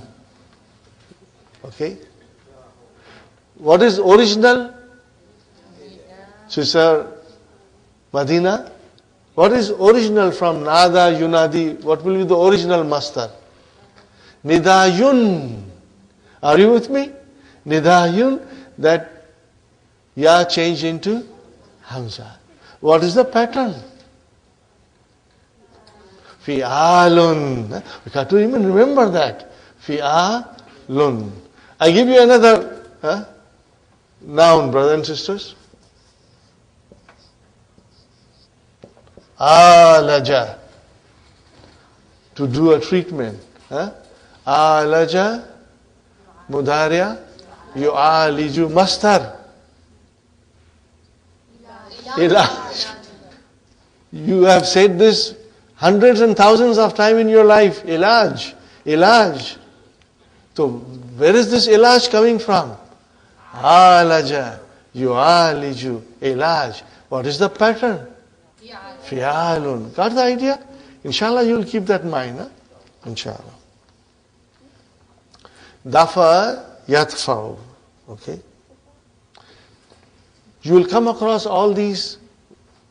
Okay. What is original? Sister Madinah. What is original from Nada, Yunadi? What will be the original mastar? Nidayun. Are you with me? Nidayun, that Ya changed into Hamza. What is the pattern? Fi'alun. We have to even remember that. Fi'alun. I give you another noun, brothers and sisters. Alaja. To do a treatment. Alaja. Mudariya. Yu'aliju. Mastar. Ilaj. You have said this hundreds and thousands of times in your life. Ilaj. Ilaj. So, where is this ilaj coming from? Alaja. Yu'aliju. Ilaj. What is the pattern? Fi'alun. Got the idea? Inshallah, you will keep that in mind. Inshallah. Dafa yatfa'u. Okay. You will come across all these,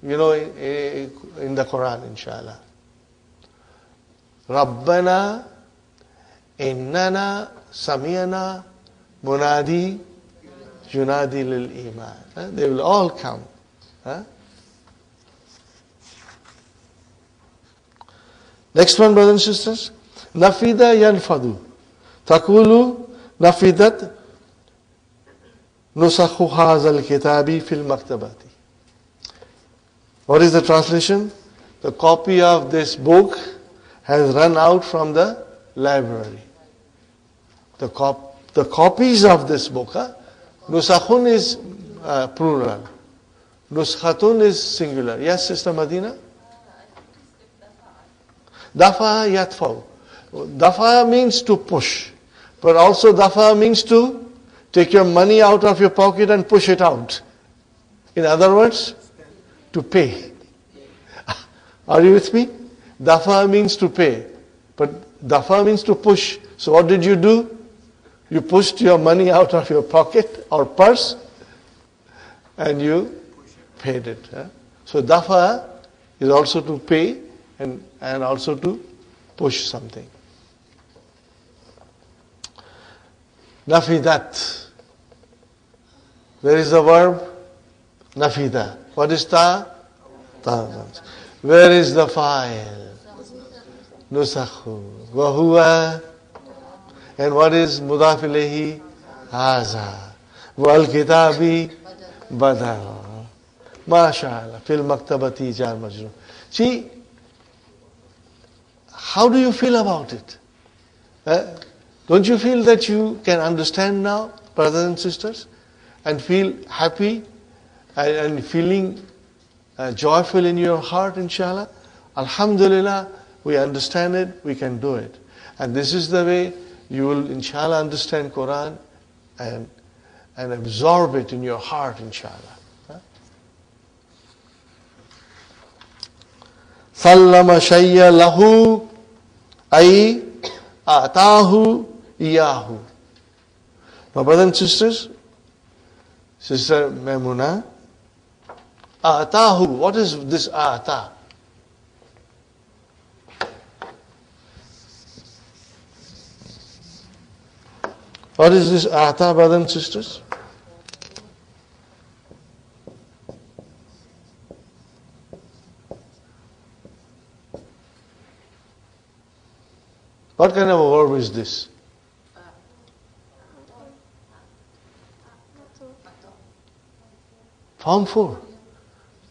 in the Quran, inshallah. Rabbana, innana, samiyana, munadi, yunadi lil iman. They will all come. Next one, brothers and sisters. Nafida yanfadu. Takulu nafidat nusakhu hazal kitabi fil maktabati. What is the translation? The copy of this book has run out from the library. The copies of this book, Nusakhun is plural. Nuskhatun is singular. Yes, Sister Madina? Dafa yatfaw. Dafa means to push. But also dafa means to take your money out of your pocket and push it out. In other words, to pay. Are you with me? Dafa means to pay. But dafa means to push. So what did you do? You pushed your money out of your pocket or purse and you paid it. So dafa is also to pay and also to push something. Nafidat. Where is the verb? Nafida. What is ta? Ta. Where is the file? Nusakhu. Wahuwa. And what is mudaf ilayhi? Haza. Wal kitabi badal. MashaAllah. Fil maktabati jar majroom. See, how do you feel about it? Don't you feel that you can understand now, brothers and sisters? And feel happy and feeling joyful in your heart, inshallah? Alhamdulillah, we understand it, we can do it. And this is the way you will, inshallah, understand Quran and absorb it in your heart, inshallah. Sallama shayya lahu ay atahu iyahu. My brothers and sisters, Sister Maimuna, atahu, what is this ata? What is this ata, brothers and sisters? What kind of a verb is this? Form 4.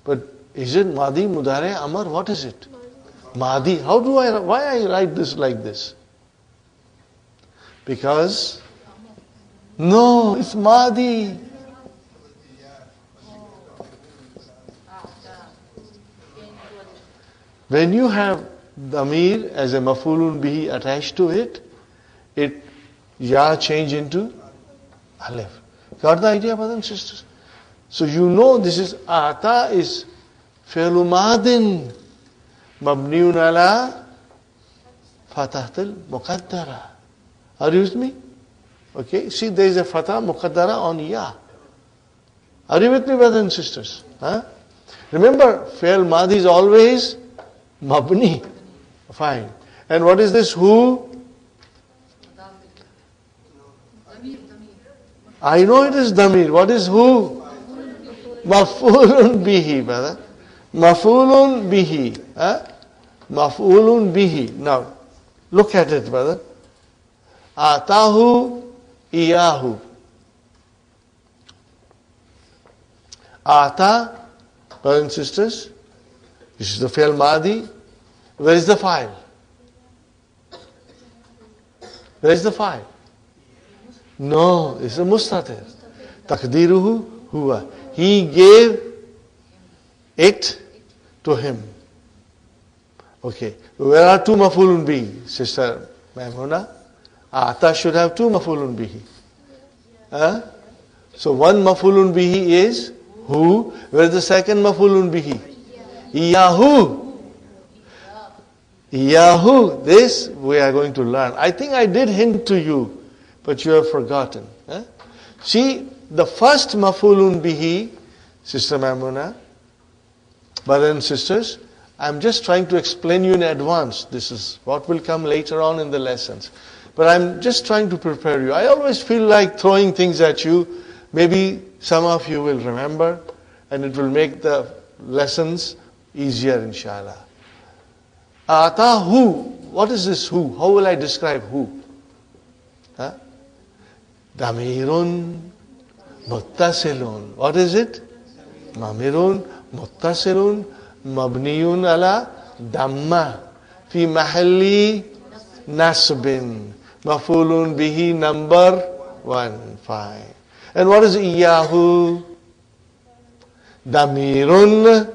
But is it Madi, Mudare, Amar? What is it? Madi. Why I write this like this? Because, no, it's Madi. When you have Damir as a mafulun bihi attached to it, ya change into alif. Got the idea, brothers and sisters? So you know this is ata is fi'lu madin mabniun ala fatahtul muqaddara. Are you with me? Okay, see there is a fatah muqaddara on ya. Are you with me, brothers and sisters? Remember, fi'l madi is always mabni. Fine. And what is this who? I know it is damir. What is who? Maf'ulun bihi, brother. Maf'ulun bihi. Maf'ulun bihi. Now, look at it, brother. Atahu iyahu. Ata, brothers and sisters, this is the fi'l madi. Where is the file? Where is the file? No, it's a mustatir. Taqdiruhu huwa. He gave it to him. Okay. Where are two mafulun bihi? Sister Maimuna? Ata should have two mafulun bihi. So one mafulun bihi is who? Where is the second mafulun bihi? Iyahu. Iyahu. This we are going to learn. I think I did hint to you, but you have forgotten. See, the first mafulun bihi, Sister Maimuna, brothers and sisters, I'm just trying to explain you in advance. This is what will come later on in the lessons. But I'm just trying to prepare you. I always feel like throwing things at you. Maybe some of you will remember, and it will make the lessons easier, inshallah. Ata who? What is this who? How will I describe who? Damirun muttasilun. What is it? Mamirun muttasilun mabniyun ala damma fi mahalli nasbin. Mafulun bihi number 1, fine. And what is iyahu? Damirun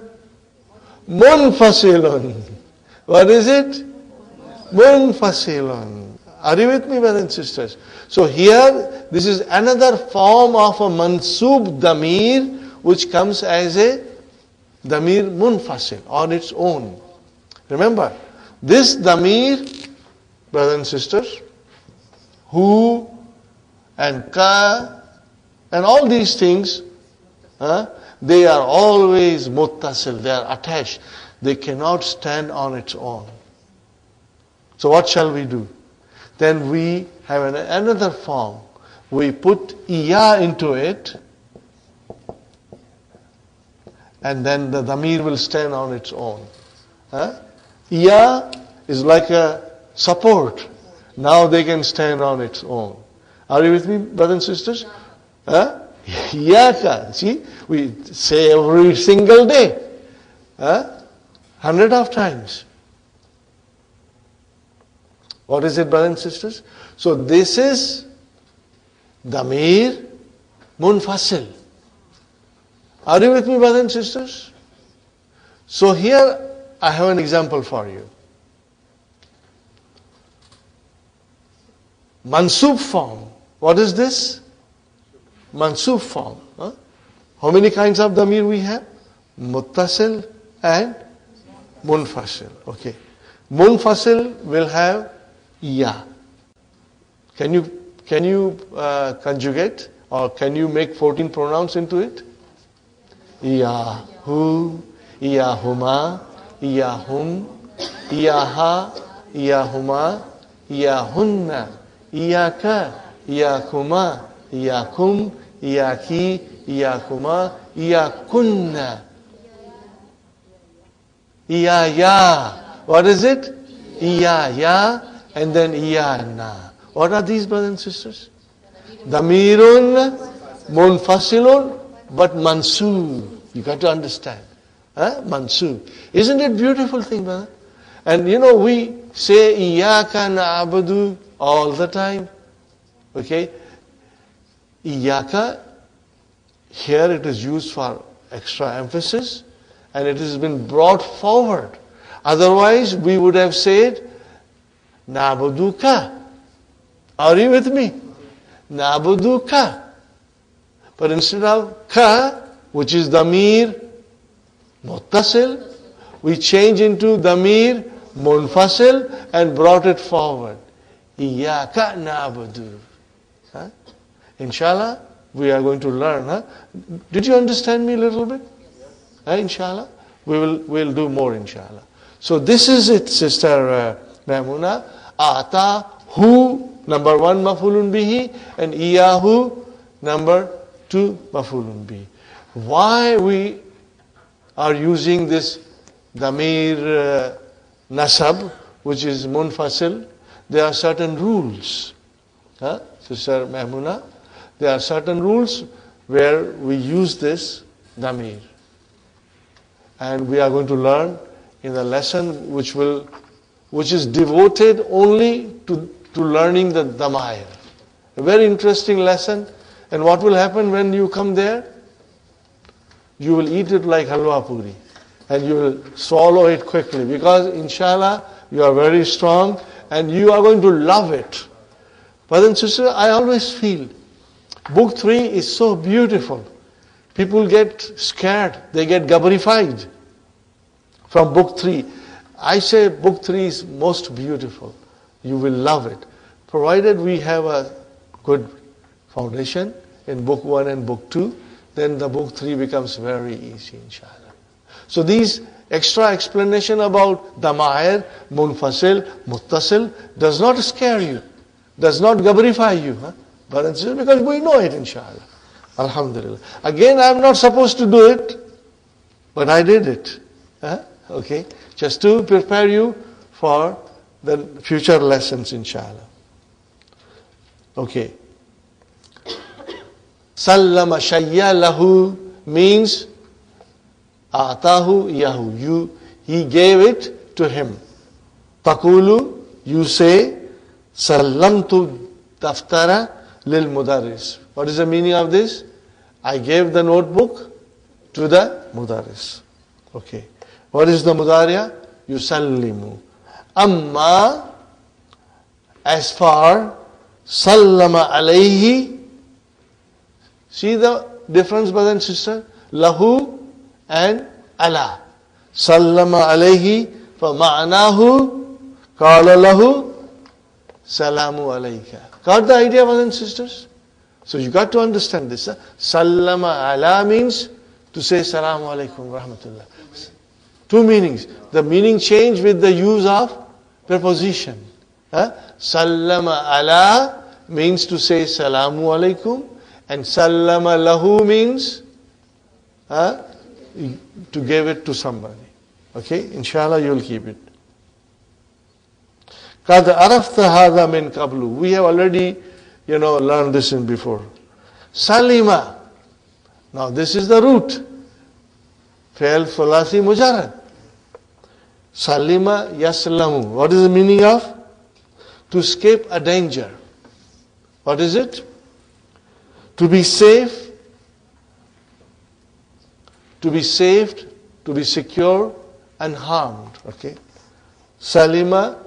munfasilun. What is it? Munfasilun. Are you with me, brothers and sisters? So here, this is another form of a mansub damir, which comes as a damir munfasil, on its own. Remember, this damir, brothers and sisters, hu and ka and all these things, they are always muttasil, they are attached. They cannot stand on its own. So what shall we do? Then we have another form. We put iya into it, and then the damir will stand on its own. Iya is like a support. Now they can stand on its own. Are you with me, brothers and sisters? Iyaka. See, we say every single day. 100 of times. What is it, brothers and sisters? So this is damir munfasil. Are you with me, brothers and sisters? So here I have an example for you. Mansub form. What is this? Mansub form. How many kinds of damir we have? Muttasil and munfasil. Okay. Munfasil will have ya. Can you conjugate, or can you make 14 pronouns into it? Iyahu, iyahuma, iyahum, iyaha, iyahuma, iyahunna, iyaka, iyakuma, iyakum, iyaki, iyakuma, iyakunna, iyaya. What is it? Iyaya and then iyana. What are these, brothers and sisters? Damirun munfasilun but mansub. You got to understand. Mansub. Isn't it a beautiful thing, brother? And we say Iyaka na'budu all the time. Okay? Iyaka, here it is used for extra emphasis, and it has been brought forward. Otherwise, we would have said Na'buduka. Are you with me? Na'buduka. But instead of ka, which is damir muttasil, we change into damir munfasil and brought it forward. Iyaka na'budu. Inshallah, we are going to learn. Did you understand me a little bit? Inshallah, we'll do more, inshallah. So this is it, Sister Maimuna. Ata, hu, number 1 mafulun bihi, and iyahu, number 2 mafulun bihi. Why we are using this damir nasab, which is munfasil? There are certain rules. Sister Maimuna, there are certain rules where we use this damir. And we are going to learn in the lesson which is devoted only to learning the damair. A very interesting lesson. And what will happen when you come there? You will eat it like halwa puri. And you will swallow it quickly. Because inshallah, you are very strong and you are going to love it. Brothers and sisters, I always feel book 3 is so beautiful. People get scared. They get gabrified from book 3. I say book 3 is most beautiful. You will love it. Provided we have a good foundation in book 1 and book 2, then the book 3 becomes very easy, inshallah. So these extra explanation about damair, munfasil, muttasil does not scare you, does not gabrify you, brothers and sisters, because we know it, inshallah. Alhamdulillah. Again, I am not supposed to do it, but I did it. Okay, just to prepare you for the future lessons, inshallah. Okay. Sallama shayya lahu means atahu yahu. He gave it to him. Taqulu, you say, Sallamtu daftara lil mudaris. What is the meaning of this? I gave the notebook to the mudaris. Okay. What is the mudariya? Yusallimu. Amma, as for sallama alayhi. See the difference, brother and sister? Lahu and ala. Sallama alayhi, fama'anahu, qala lahu, salamu alayka. Got the idea, brothers and sisters? So you got to understand this. Sallama ala means to say salamu alaykum rahmatullah. Two meanings. The meaning change with the use of preposition. Sallama ala means to say salamu alaykum, and sallama lahu means to give it to somebody. Okay, inshallah you'll keep it. قَدْ عَرَفْتَ هَذَا مِنْ قَبْلُ. We have already, learned this in before. Salima. Now this is the root. Fi'l thulathi mujarrad. Salima yaslamu. What is the meaning of? To escape a danger. What is it? To be safe, to be saved, to be secure, unharmed. Okay? Salima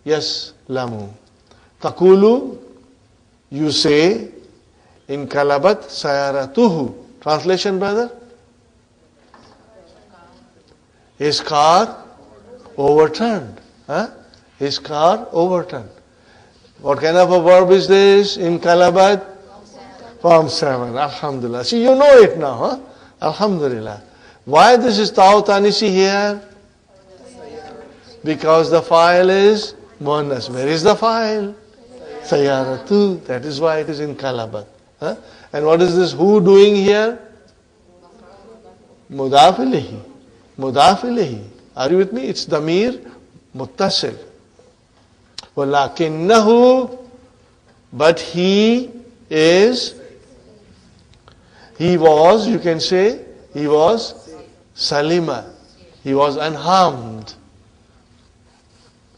yaslamu. Taqulu, you say, in kalabat sayaratuhu. Translation, brother? His car overturned. His car overturned. What kind of a verb is this in kalabat? Form 7. Alhamdulillah. See, you know it now. Alhamdulillah. Why this is ta'u tanisi here? Because the file is muannas. Where is the file? Sayaratu. That is why it is in kalabat. And what is this who doing here? Mudaf ilayhi. Mudaf ilayhi. Are you with me? It's damir muttasil. Walakinnahu, but he is, he was, you can say, he was salima. He was unharmed.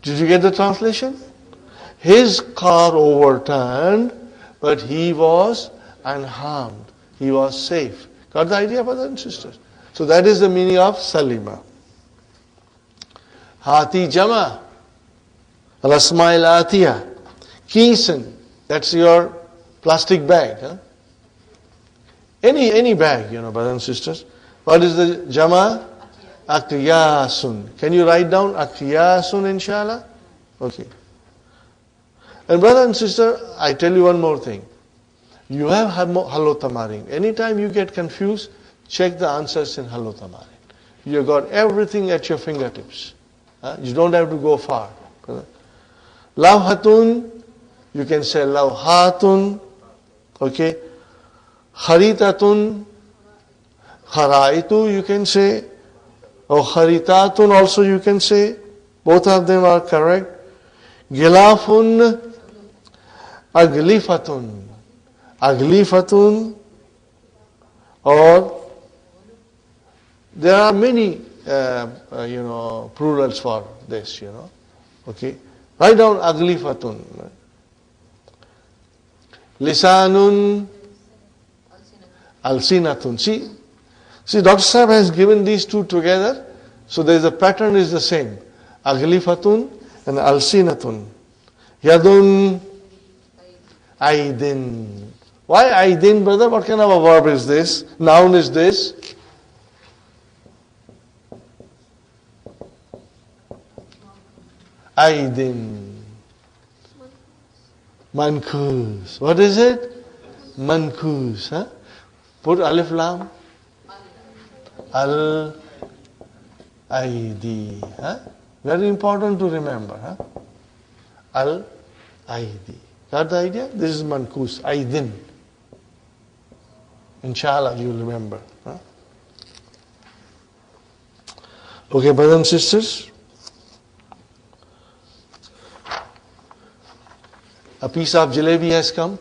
Did you get the translation? His car overturned, but he was unharmed. He was safe. Got the idea, brothers and sisters? So that is the meaning of salima. Hati jama. Rasmail atiya. Kisen. That's your plastic bag. Any bag, brothers and sisters. What is the jama? Akyasun. Can you write down akyasun, inshallah? Okay. And brother and sister, I tell you one more thing. You have Hallo Tamarin. Anytime you get confused, check the answers in Hallo Tamarin. You got everything at your fingertips. You don't have to go far. Lawhatun, you can say lawhatun. Okay. Kharitatun, kharaitu, you can say. Or kharitatun also you can say. Both of them are correct. Gilafun, aglifatun. Aglifatun, or there are many plurals for this, Okay. Write down aglifatun. Lisanun, alsinatun. See, Dr. Sahib has given these two together, so there is a pattern is the same. Aglifatun and alsinatun. Yadun, aidin. Why aidin, brother? What kind of a verb is this? Noun is this? Aidin. Mankus. What is it? Mankus. Put alif lam. Al aidi. Very important to remember. Al aidi. Got the idea? This is mankus. Aidin. Inshallah you will remember. Okay, brothers and sisters. A piece of jalebi has come.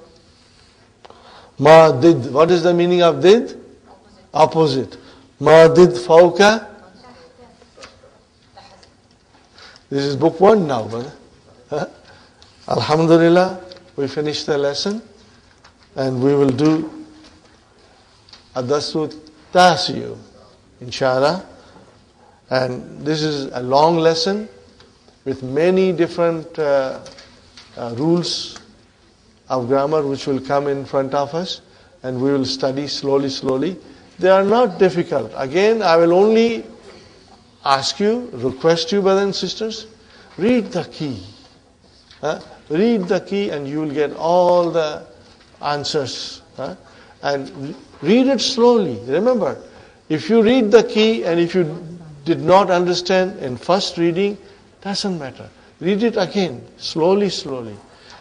Ma did. What is the meaning of did? Opposite. Ma did fauka. This is book 1 now, brother. Huh? Alhamdulillah, we finished the lesson and we will do Adasu Tasiyu, inshallah. And this is a long lesson with many different rules of grammar which will come in front of us, and we will study slowly. They are not difficult. Again, I will only ask you, request you, brothers and sisters, read the key. Read the key and you will get all the answers. And read it slowly. Remember, if you read the key and if you did not understand in first reading, doesn't matter. Read it again, slowly.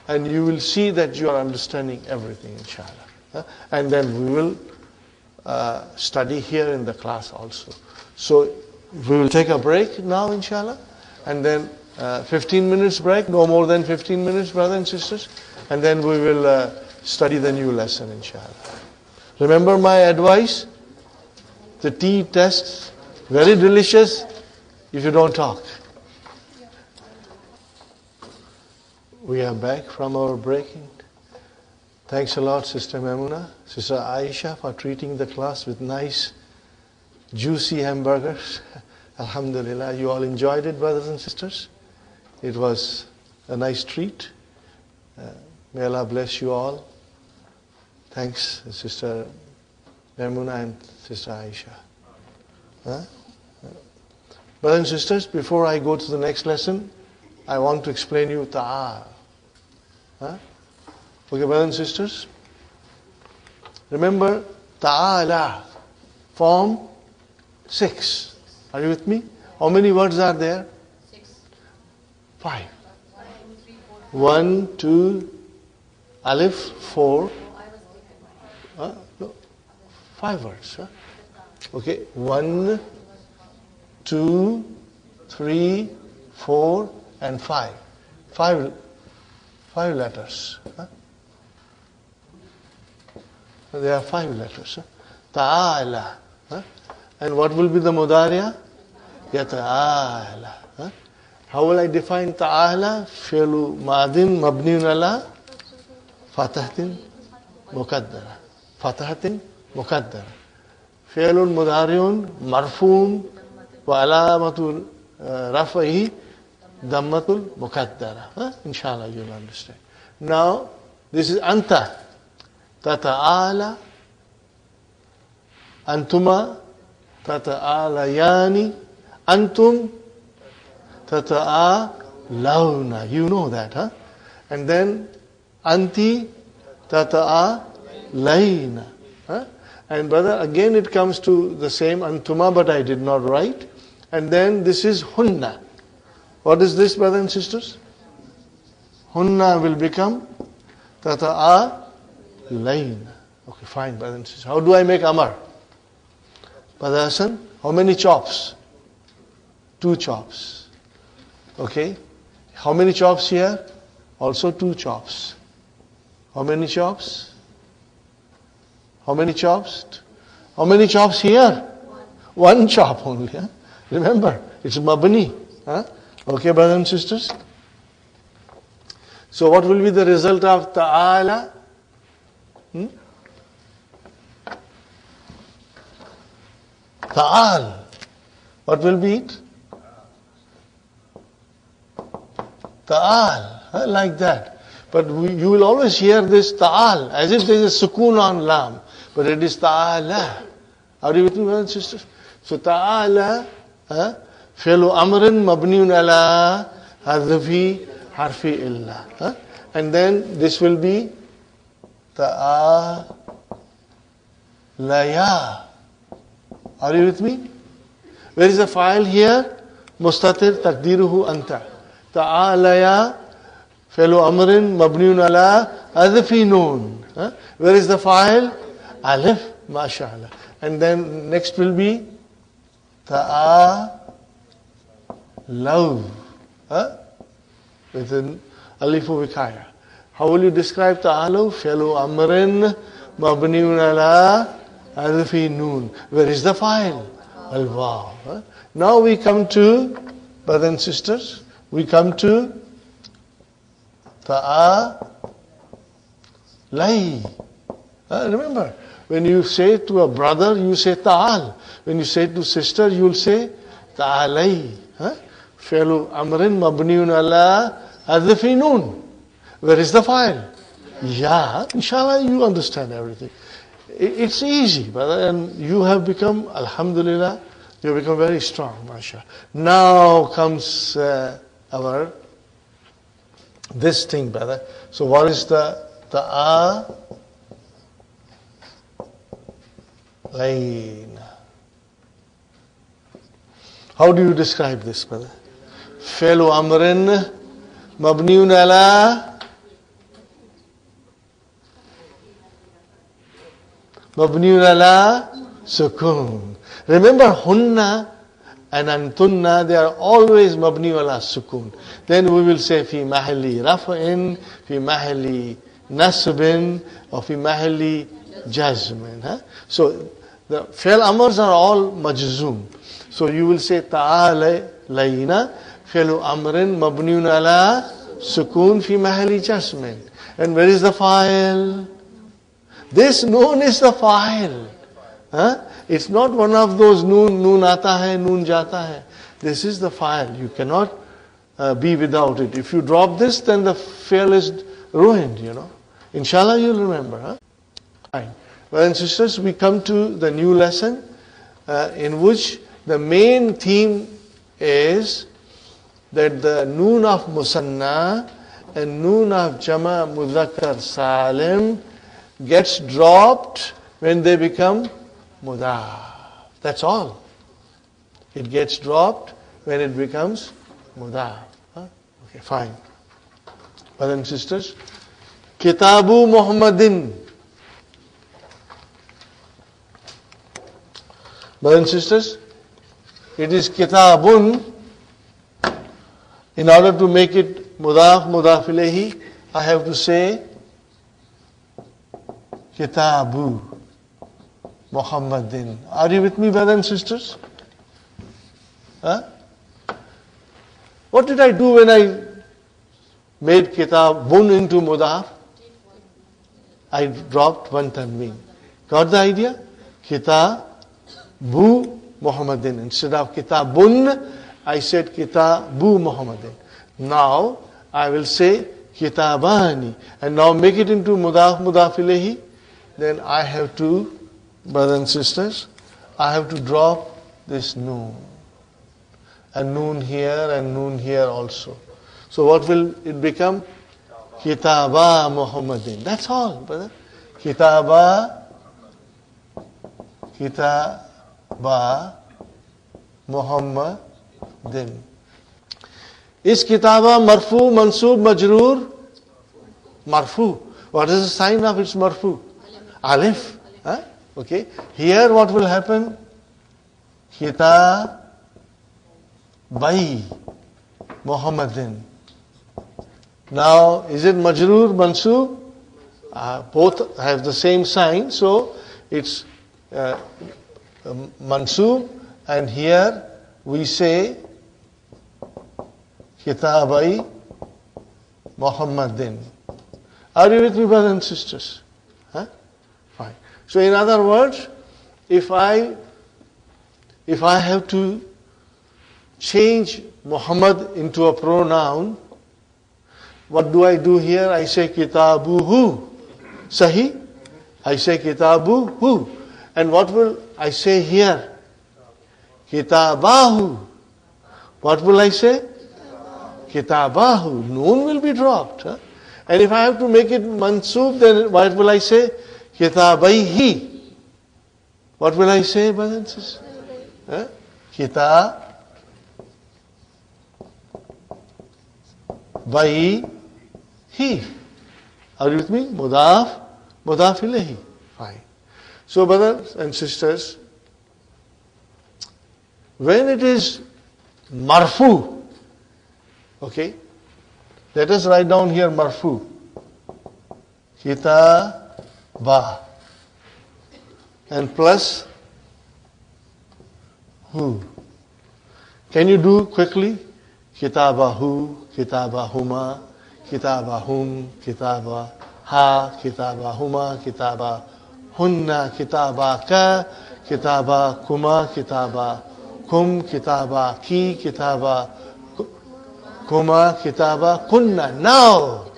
And you will see that you are understanding everything, inshallah. And then we will study here in the class also. So we will take a break now, inshallah. And then 15 minutes break, no more than 15 minutes, brothers and sisters. And then we will study the new lesson, inshallah. Remember my advice? The tea tastes very delicious if you don't talk. We are back from our breaking. Thanks a lot, Sister Maimuna, Sister Aisha, for treating the class with nice, juicy hamburgers. Alhamdulillah, you all enjoyed it, brothers and sisters. It was a nice treat. May Allah bless you all. Thanks, Sister Maimuna and Sister Aisha. Brothers and sisters, before I go to the next lesson, I want to explain you ta'al. Okay, brothers and sisters? Remember, ta'ala, form 6. Are you with me? How many words are there? 5. 1, 2, alif, 4. No, 5 words. Okay, 1, 2, 3, 4, and 5. 5 letters. There are 5 letters. Ta'ala. And what will be the mudariya? Yata'ala. How will I define ta'ala? Fi'lu madin mabniun ala fatahatin muqaddara. Fatahatin muqaddara. Fi'lun mudariun marfuun wa alamatul raf'ihi dammatul muqaddara. Inshallah you will understand. Now, this is anta. Tata'ala. Antuma. Tata'alayani. Antum. Tata'alawna. You know that, huh? And then anti. Tata'alayna. And brother, again it comes to the same antuma, but I did not write. And then this is hunna. What is this, brothers and sisters? Hunna will become tata'alayna. Okay, fine, brothers and sisters. How do I make amar? Brother Hassan, how many chops? 2 chops. Okay. How many chops here? Also 2 chops. How many chops? How many chops? How many chops here? 1 chop only. Huh? Remember, it's mabni. Huh? Okay, brothers and sisters? So what will be the result of ta'ala? Ta'al. What will be it? Ta'al. Like that. But you will always hear this ta'al as if there is a sukoon on lam. But it is ta'ala. Are you with me, brothers and sisters? So ta'ala, fi'lu amrin mabniun ala hadfi harfi illa. And then this will be ta'alaya. Are you with me? Where is the file here? Mustatir takdiruhu anta. Ta'alaya fi'lu amrin mabniun ala hadfi noon. Where is the file? Alif, mashallah. And then next will be ta'alaw. With an alifu vikaya. How will you describe ta'alaw? Fi'lu amrin mabniun ala hadfi noon. Where is the file? Al-waw. Now we come to, brothers and sisters, we come to ta'alay. Remember, when you say to a brother, you say ta'al. When you say to sister, you will say ta'alay. Fi'lu amrin mabniun ala adfi noon. Where is the file? Yeah, inshallah you understand everything. It's easy, brother, and you have become, alhamdulillah, you have become very strong, mashallah. Now comes this thing, brother. So what is the ta'alayn? How do you describe this, brother? Fi'lu amrin mabniun ala sukun. Remember, hunna and antunna, they are always mabni ala sukun. Then we will say fi mahalli raf'in, fi mahalli nasbin, or fi mahalli jazmin. So the fi'l amrs are all majzoom. So you will say ta'alayna fi'lu amrin mabniun ala sukun fi mahalli jazmin. And where is the file? This noon is the file. It's not one of those noon aata hai, noon jata hai. This is the file. You cannot be without it. If you drop this, then the fi'l is ruined, Inshallah you'll remember. Fine. Well, and sisters, we come to the new lesson in which the main theme is that the noon of musanna and noon of jama mudhakkar salim gets dropped when they become mudaf. That's all. It gets dropped when it becomes mudaf. Okay, fine. Brothers and sisters, Kitabu Muhammadin. Brothers and sisters, it is Kitabun. In order to make it mudaf ilayhi, I have to say Kitabu Muhammadin. Are you with me, brothers and sisters? What did I do when I made Kitabun into mudaf? I dropped one tanween. Got the idea? Kitabu Muhammadin. Instead of Kitabun, I said Kitabu Muhammadin. Now I will say Kitabani. And now make it into mudaf ilayhi. Then I have to, brothers and sisters, I have to drop this noon. And noon here and noon here also. So what will it become? Kitaba Muhammadin. That's all, brother. Kitaba Muhammadin. Is Kitaba marfu, mansub, majroor? Marfu. What is the sign of its marfu? Alif. Okay. Here what will happen? Kitabai Muhammadin. Now, is it majroor, mansub? Both have the same sign, so it's mansub, and here we say Kitabai Muhammadin. Are you with me, brothers and sisters? Fine. So in other words, if I have to change Muhammad into a pronoun, what do I do here? I say Kitabuhu. Sahi? I say Kitabuhu. And what will I say here? Kitabahu. What will I say? Kitabahu. Noon will be dropped. And if I have to make it mansub, then what will I say? Kitabaihi. What will I say, brothers and sisters? Kitabaihi. Are you with me? Mudaf ilayhi. Fine. So, brothers and sisters, when it is marfu, okay, let us write down here marfu. Kitaba. And plus hu. Can you do quickly? kitabahu, kitabahuma, kitabahum, kitabaha, kitabahuma, kitabahunna, kitabaka, kitabakuma, kitabakum, kitabaki, kitabakuma, kitabakunna. Now,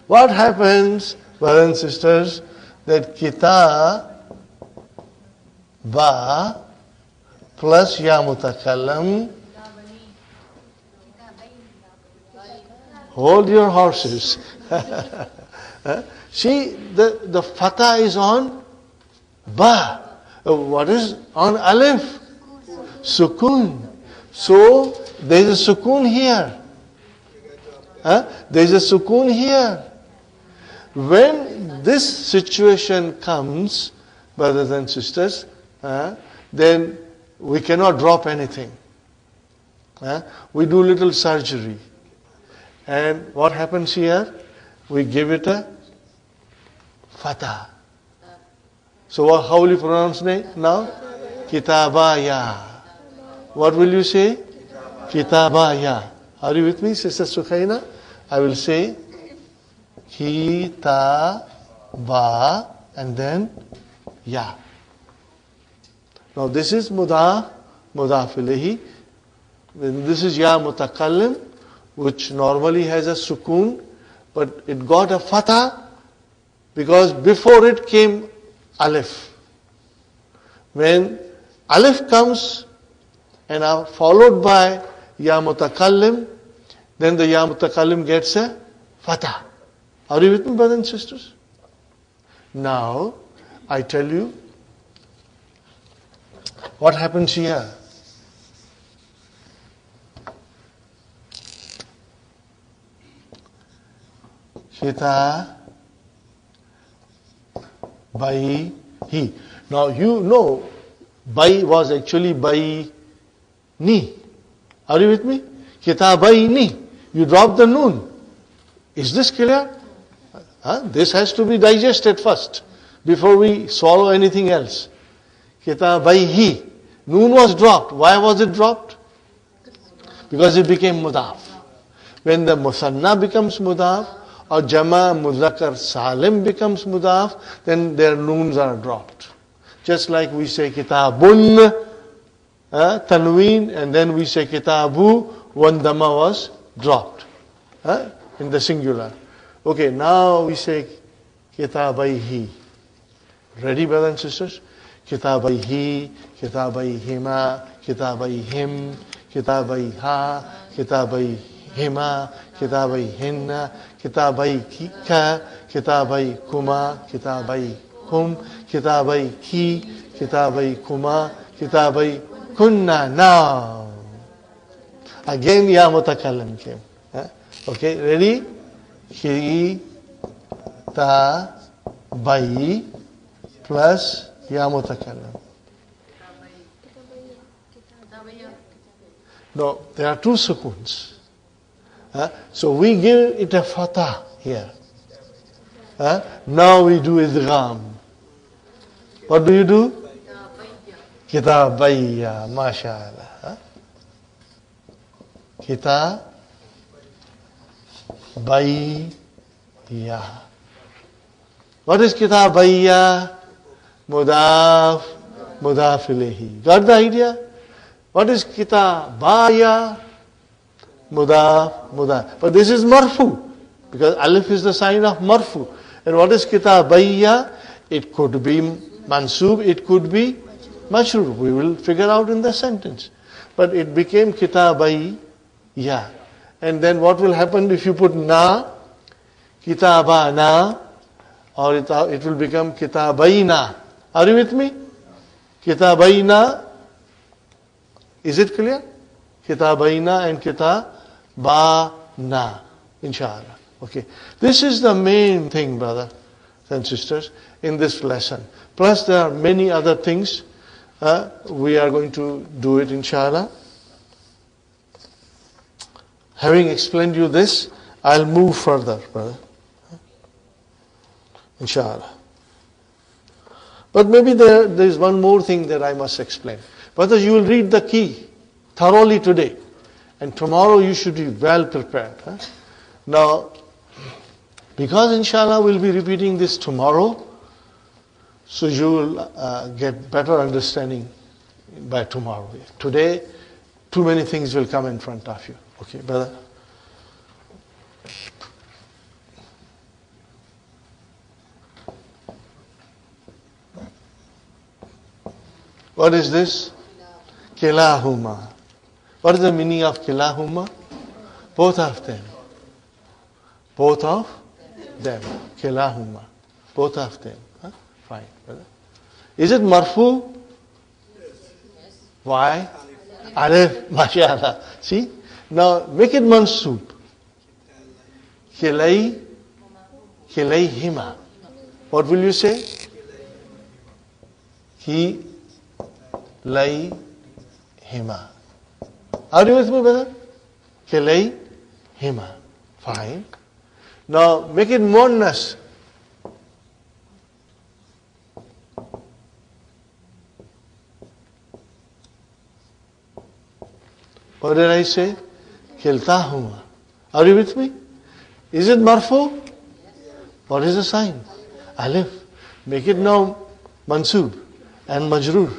what happens, brothers and sisters, that ba plus ya mutakallam. Hold your horses. See, the fatha is on ba. What is on alif? Sukun. So there is a sukun here. There is a sukun here. When this situation comes, brothers and sisters, then we cannot drop anything. We do little surgery. And what happens here? We give it a fatha. So how will you pronounce now? Kitabaya. What will you say? Kitabaya. Are you with me, Sister Sukhaina? I will say Kitaba and then ya. Now this is mudaf ilayhi. This is ya mutakallim, which normally has a sukun, but it got a fatha because before it came alif. When alif comes and are followed by ya mutakallim, then the ya mutakallim gets a fatha. Are you with me, brothers and sisters? Now, I tell you what happens here. Shita Bai Hi. Now you know Bai was actually Bai Ni. Are you with me? Kitabai Ni. You drop the noon. Is this clear? This has to be digested first before we swallow anything else. Kitabai Hi. Noon was dropped. Why was it dropped? Because it became mudaf. When the musanna becomes mudaf, or Jama Muzakkar Salim becomes mudaf, then their noons are dropped. Just like we say kitabun, tanween, and then we say kitabu, one dhamma was dropped in the singular. Okay, now we say kitabaihi. Ready, brothers and sisters? Kitabaihi, kitabaihima, kitabaihim, kitabaiha, kitabaihima, kitabaihinna, kitabaikika, kitabaikuma, kitabaihum, kitabaiki, kitabaikuma, kitabakunna. Now, again ya mutakallim came. Okay, ready? Kitabai plus ya mutakallim. No, there are two sukuns. So we give it a fatah here. Now we do idgham. What do you do? Kitabayya, mashallah. Kitabayya. What is kitabayya? Mudaf ilayhi. Got the idea? What is kitabaya? Mudaf. But this is marfu, because alif is the sign of marfu. And what is kitabayya? It could be mansub, it could be majrur. We will figure out in the sentence. But it became kitabayya. And then what will happen if you put na, kitabana, or it will become kitabayna. Are you with me? Kitabayna. Is it clear? Kitabayna and kitabana. Inshallah. Okay. This is the main thing, brothers and sisters, in this lesson. Plus there are many other things. We are going to do it, inshallah. Having explained you this, I'll move further, brother. Inshallah. But maybe there is one more thing that I must explain. Brothers, you will read the key thoroughly today. And tomorrow you should be well prepared. Huh? Now, because inshallah we'll be repeating this tomorrow, so you will get better understanding by tomorrow. Today, too many things will come in front of you. Okay, brother? What is this? Kilahuma. What is the meaning of kilahuma? Both of them. Both of them. Kilahuma. Both of them. Huh? Fine, brother. Is it marfu? Yes. Why? Alif, mashallah. See? Now make it mansub. Kilayhima. What will you say? Kilayhima. Are you with me, brother? Kilayhima. Fine. Now make it muannas. What did I say? Kiltahuma. Are you with me? Is it marfu? What is the sign? Alif. Make it now mansub and majroor.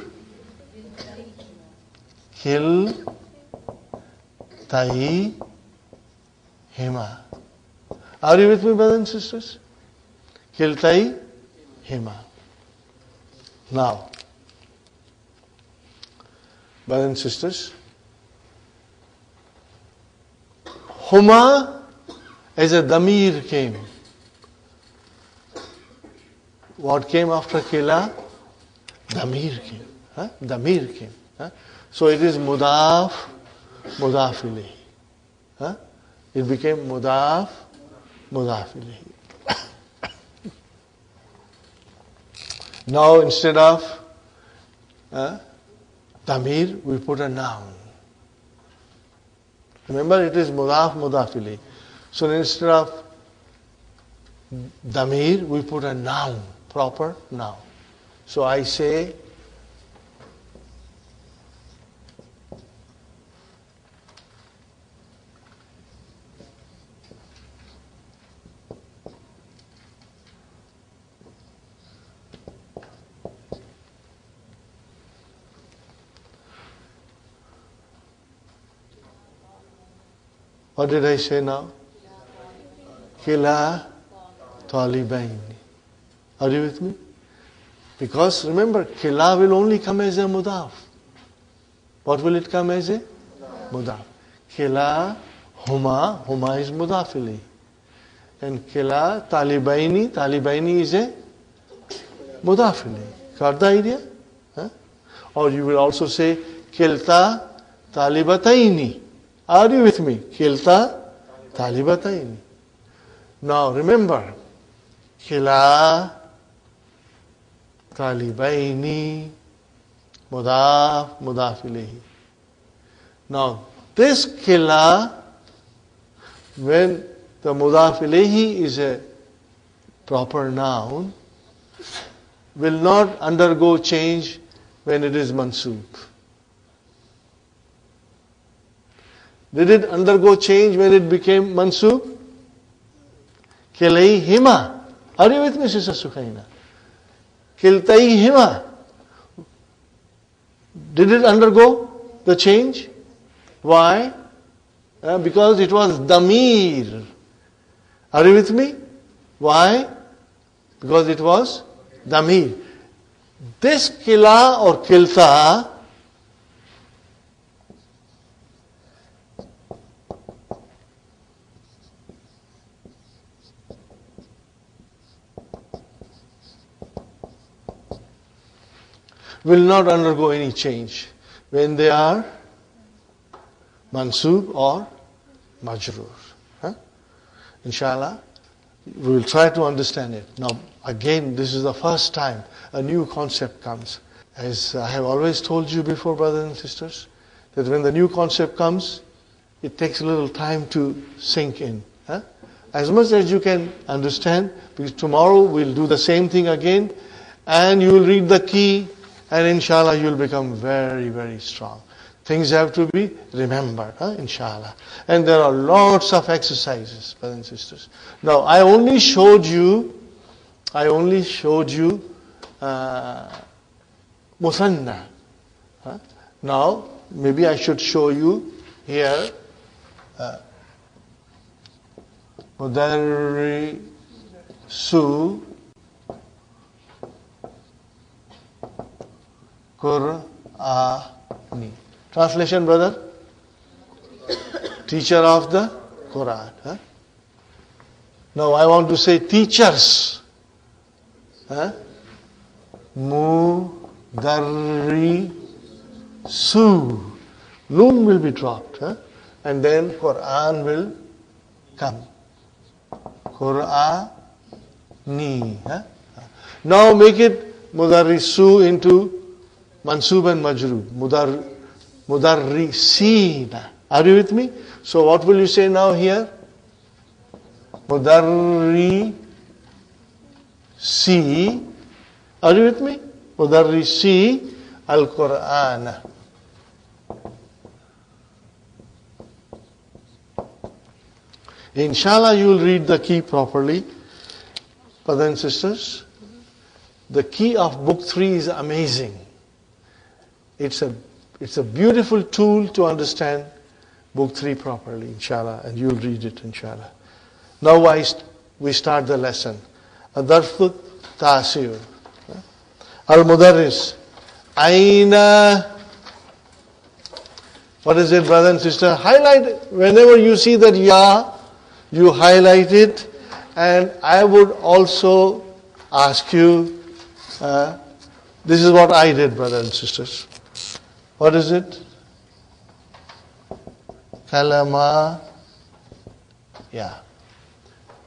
Kiltayhima. Are you with me, brothers and sisters? Kiltayhima. Now, brothers and sisters, Huma as a damir came. What came after Kila? Damir came. Huh? Damir came. Huh? So it is mudaf, mudaf ilayhi. Huh? It became mudaf, mudaf ilayhi. Now instead of damir, we put a noun. Remember, it is mudaf, mudaf ilayhi. So instead of damir, we put a noun, proper noun. So I say, what did I say now? Kila talibain. Are you with me? Because remember, kila will only come as a mudaf. What will it come as a? Mudaf. Kila huma, huma is mudaf ilayhi. And kila talibaini, talibaini is a mudaf ilayhi. Got the idea? Huh? Or you will also say kilta talibataini. Are you with me? Kilta talibataini. Now remember, kila talibaini mudaf, mudaf ilayhi. Now this kila, when the mudaf ilayhi is a proper noun, will not undergo change when it is mansub. Did it undergo change when it became mansub? Kilayhima. Are you with me, Sister Sukhaina? Kiltayhima. Did it undergo the change? Why? Because it was damir. Are you with me? Why? Because it was damir. This kila or kilta will not undergo any change when they are mansub or majroor. Huh? Inshallah, we will try to understand it. Now, again, this is the first time a new concept comes. As I have always told you before, brothers and sisters, that when the new concept comes, it takes a little time to sink in. Huh? As much as you can understand, because tomorrow we'll do the same thing again, and you will read the key, and inshallah you will become very, very strong. Things have to be remembered, inshallah. And there are lots of exercises, brothers and sisters. Now, I only showed you Musanna. Now, maybe I should show you here Mudarrisu Qur'ani. Translation, brother? Teacher of the Quran. Now I want to say teachers. Mudarrisu. Noon will be dropped. And then Quran will come. Qur'ani. Now make it Mudarrisu into Mansub and Majroor. Mudarrisina. Are you with me? So what will you say now here? Mudarrisi. Are you with me? Mudarrisi al-Qur'an. Inshallah you will read the key properly. Brothers and sisters, the key of book 3 is amazing. It's a beautiful tool to understand book 3 properly, inshallah, and you'll read it, inshallah. Now we start the lesson. Adarfu Tasiu. Al-Mudarris. Aina. What is it, brother and sister? Highlight, whenever you see that ya, you highlight it. And I would also ask you, this is what I did, brothers and sisters. What is it? Kalama. Yeah.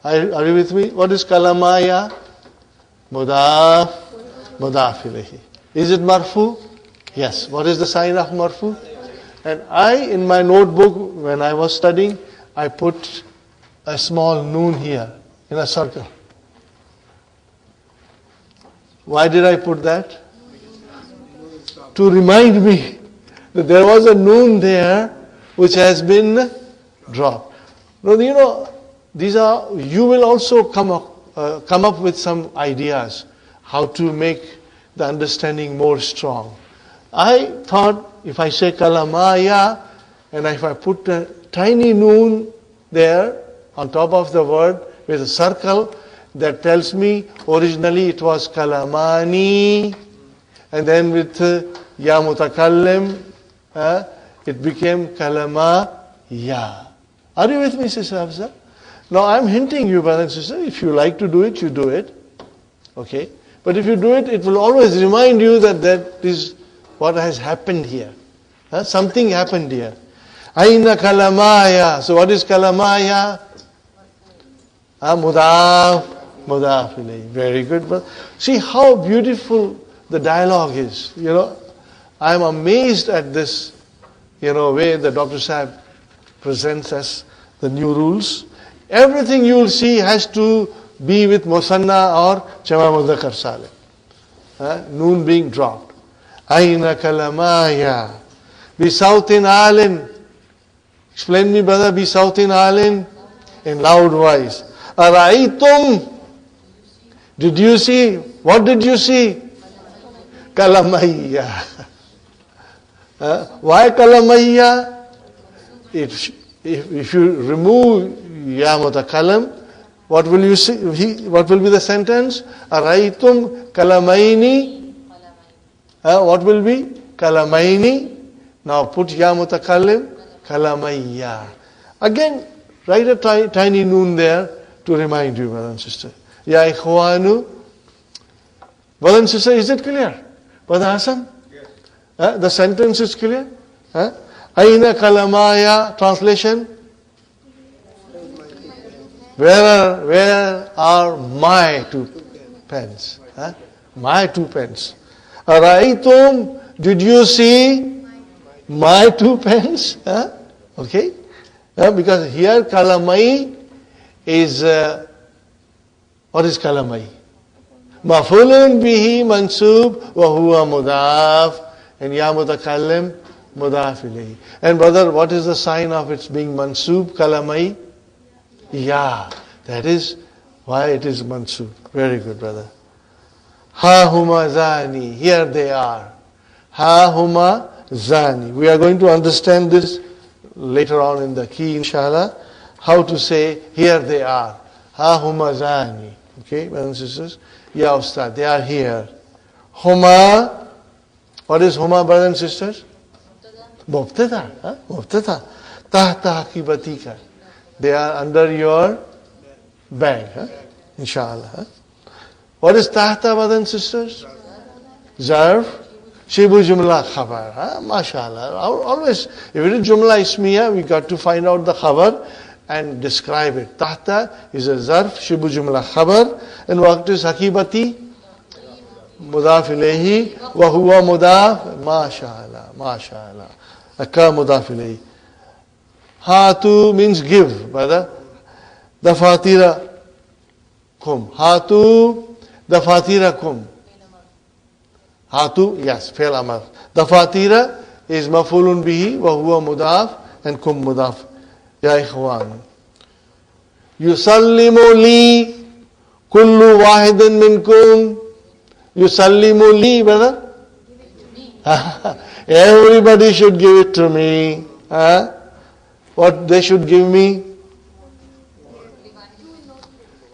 Are you with me? What is kalamaya? Mudaf. Mudaf ilayhi. Is it marfu? Yes. What is the sign of marfu? And in my notebook, when I was studying, I put a small noon here in a circle. Why did I put that? To remind me that there was a noon there which has been dropped. Now, you will also come up with some ideas how to make the understanding more strong. I thought if I say kalamaya and if I put a tiny noon there on top of the word with a circle, that tells me originally it was kalamani, and then with ya mutakallim, it became kalamaya. Are you with me, Sister Hafsa? Now I'm hinting you, brother and sister, if you like to do it, you do it. Okay? But if you do it, it will always remind you that is what has happened here. Something happened here. Aina kalamaya. So what is kalamaya? Mudaf ilayhi. Very good. But see how beautiful the dialogue is. I am amazed at this, way the Dr. Sahib presents us the new rules. Everything you will see has to be with Musanna or Jama Mudhakkar Salim. Noon being dropped. Aina kalamaya. Bisautin alin. Explain me, brother, bisautin alin. In loud voice. Araitum. Did you see? What did you see? Kalamaya. Why kalamaya? If you remove ya mutakalam, what will you see? What will be the sentence? Araitum kalamaini. What will be? Kalamaini. Now put ya mutakallim. Kalamaya. Again, write a tiny noon there to remind you, brother and sister. Ya ikhwanu. Brother and sister, is it clear? Brother Hassan? Yes. The sentence is clear? Aina kalamaya. Translation? Where are my 2 pens? My 2 pens. Araitum, did you see my 2 pens? Okay? Because here kalamai is, what is kalamai? Maf'ulun bihi mansub wa huwa mudaf. And ya mutakallim mudaf ilayhi. And brother, what is the sign of its being mansub? Kalamai? Ya. That is why it is mansub. Very good, brother. Ha huma zani. Here they are. Ha huma zani. We are going to understand this later on in the key, inshallah. How to say, here they are. Ha huma zani. Okay, brothers and sisters. Ya Ustad, they are here. Huma. What is huma, brothers and sisters? Mubtada. Mubtada. Tahta haqibatika. They are under your bag. Inshallah. What is tahta, brothers and sisters? Zarf. Shibu jumla khabar. MashaAllah. Always, if it is jumla ismiya, we got to find out the khabar and describe it. Tahta is a zarf, shibu jumla khabar. And what is hakibati? Mudaf ilayhi. Wa huwa mudaf. MashaAllah. MashaAllah. Akka mudaf ilayhi. Hatu means give, brother. Dafatira kum. Hatu dafatira kum. Hatu, yes, fail amar. Dafatira is mafulun bihi wa huwa mudaf and kum mudaf. Ya ikhwan. Yusallimu li kullu wahidin minkum. Yusallimu li, brother. Everybody should give it to me. What they should give me?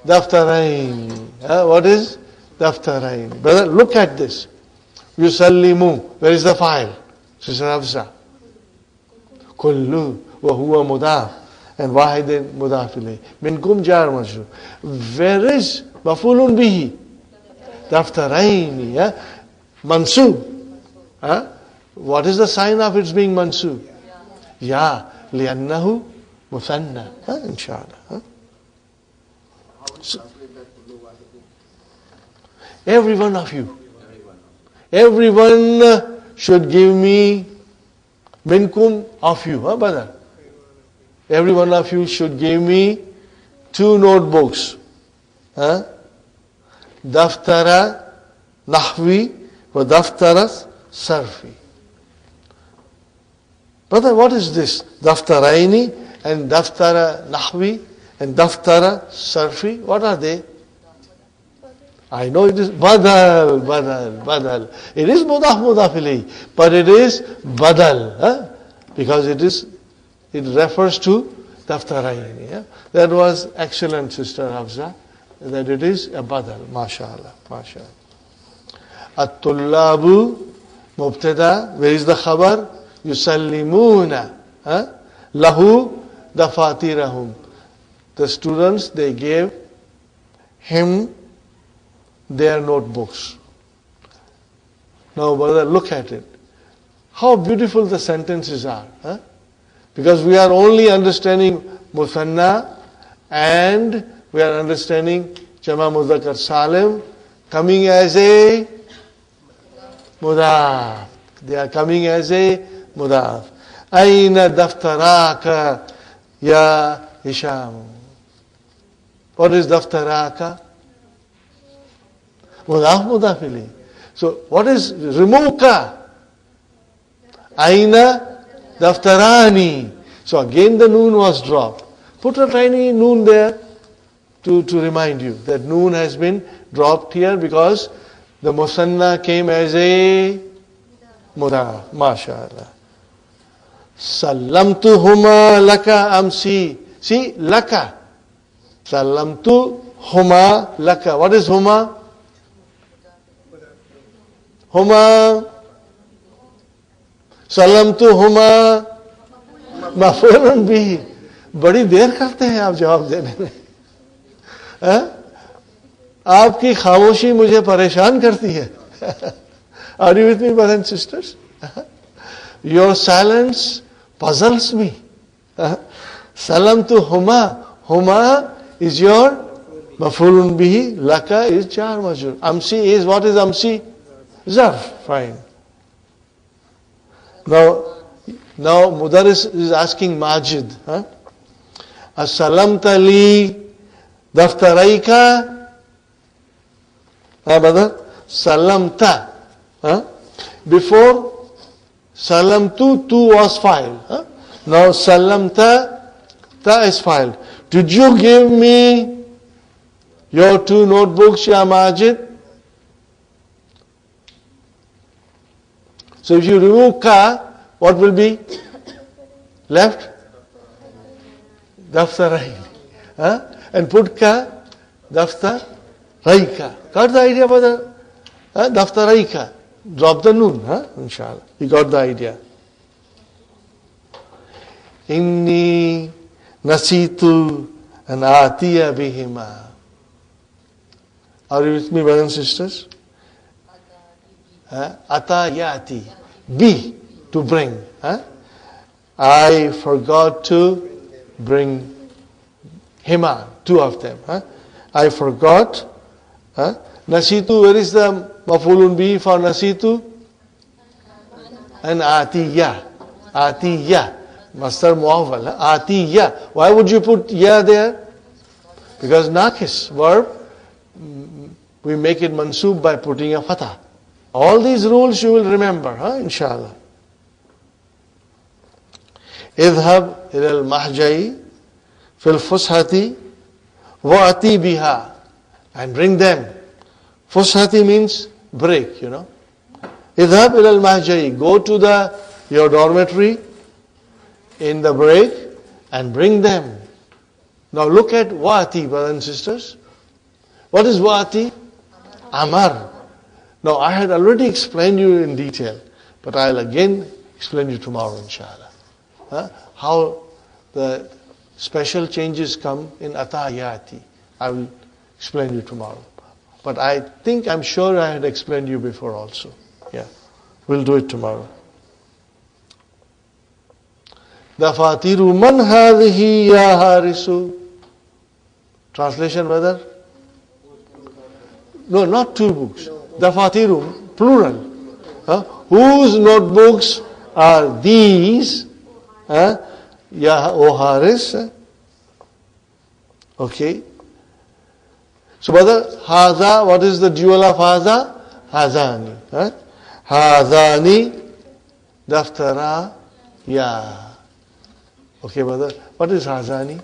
Daftarain. What is? Daftarain. Brother, look at this. Yusallimu. Where is the file? Sister Hafsa. Kullu wa huwa mudaf. And wahidin mudaf ilayh. Minkum jar majrur. Where is mafulun bihi? Daftarain. Mansub. What is the sign of its being mansub? Ya. Li'annahu musanna. Inshallah. So, every one of you. Everyone should give me minkum of you, brother. Every one of you should give me 2 notebooks. Daftara nahwi wa daftara sarfi. Brother, what is this? Daftaraini and daftara nahwi and daftara sarfi. What are they? I know it is badal. It is mudaf ilayhi, but it is badal, because it refers to daftaraini. That was excellent, Sister Hafsa, that it is a badal. MashaAllah. At-tullabu mubtada. Where is the khabar? Yusallimuna lahu dafatirahum. The students, they gave him their notebooks. Now, brother, look at it. How beautiful the sentences are. Because we are only understanding Musanna and we are understanding Jama Mudhakkar Salim coming as a mudaf. They are coming as a mudaf. Aina daftaraka ya Hisham. What is daftaraka? Mudaf ilayhi. So what is remove ka? Aina daftarani. So again the noon was dropped. Put a tiny noon there to remind you that noon has been dropped here because the musanna came as a mudaf. MashaAllah. Sallamtuhuma laka amsi. See, laka. Sallamtuhuma laka. What is huma? Huma. Sallamtuhuma maf'ulun bihi. बड़ी देर करते हैं आप जवाब देने में. आपकी खामोशी मुझे परेशान करती है. Are you with me, brothers and sisters? Your silence puzzles me. Salamtuhuma. Huma is your maf'ulun bihi. Laka is jar majrur. Amsi is, what is amsi? Zarf. Fine. Now Mudaris is asking Majid. As-salamta li daftaraika. Brother? Salamta. Before Salamtu, tu was filed. Now Salamta, ta is filed. Did you give me your 2 notebooks, Ya Majid? So if you remove ka, what will be left? Daftarain. And put ka, daftaraika. Got the idea, brother? Daftaraika. Drop the noon, inshallah. You got the idea. Inni nasitu an atiya bihima. Are you with me, brothers and sisters? Atayati. Be, to bring. I forgot to bring hima, 2 of them. I forgot. Nasitu, where is the mafulun bihi for nasitu? And atiya. Atiya. Masdar muawwal. Atiya. Why would you put ya there? Because nakis, verb, we make it mansub by putting a fatah. All these rules you will remember, inshallah. اذهب إلى المحجع في الفسحة وأتي بها, and bring them. Fushati means break, اذهب إلى المحجع, go to your dormitory in the break and bring them. Now look at wa'ati, brothers and sisters. What is wa'ati? Amar. Now I had already explained you in detail, but I'll again explain you tomorrow, inshallah. How the special changes come in atayati. I will explain you tomorrow. But I'm sure I had explained you before also. Yeah. We'll do it tomorrow. Dafatiru man hadhihi ya harisu. Translation, brother? No, not 2 books. Dafatiru, plural. Whose notebooks are these? Ya O Haris. Okay. So brother, Haza, what is the dual of Haza? Hazani. Hazani daftara ya. Okay, brother. What is Hazani?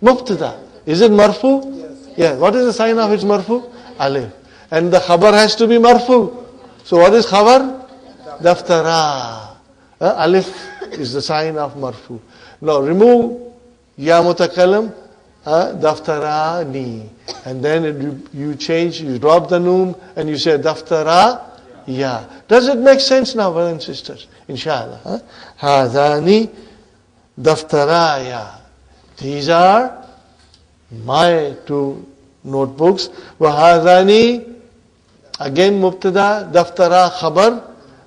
Mubtada. Is it marfu? Yes. Yeah. What is the sign of its marfu? Alif. And the khabar has to be marfu. So what is khabar? Daftara. Alif is the sign of marfu. Now remove ya mutakalam, daftarani. And then you change, you drop the noon and you say daftara ya. Does it make sense now, brothers and sisters? Inshallah. Hadani daftaraya. These are my 2 notebooks. Wahadani, again mubtada, daftara khabar,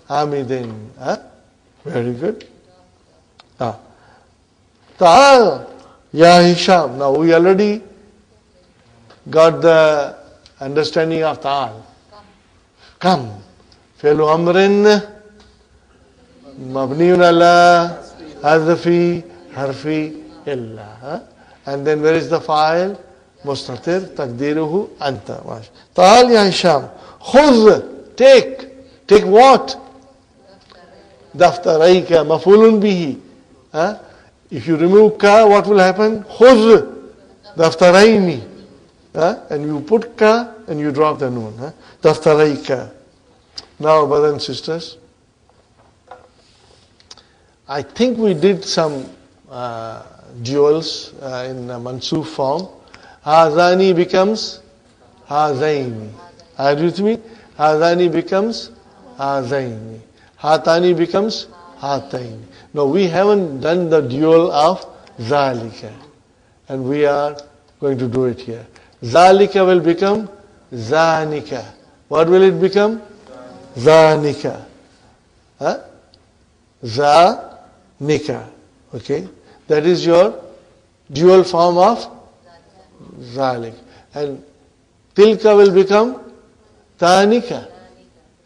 hamidin. Very good. Ta'al ya Hisham. Now we already got the understanding of ta'al. Come. Fi'lu amrin mabniun ala hadfi harfi illa. And then where is the fa'il? Mustatir taqdiruhu anta. Ta'al ya Hisham. Khudh, take. Take what? Daftaraika, mafulun bihi. If you remove ka, what will happen? Khudh, daftaraini. And you put ka and you drop the noon. Daftaraika. Now, brothers and sisters, I think we did some duals in mansuf form. Hazani becomes hazaini. Are you with me? Hazani becomes hazaini. Hatani becomes hataini. Now we haven't done the dual of zalika. And we are going to do it here. Zalika will become zanika. What will it become? Zanika. Zanika. Okay? That is your dual form of zalik. And tilka will become tanika.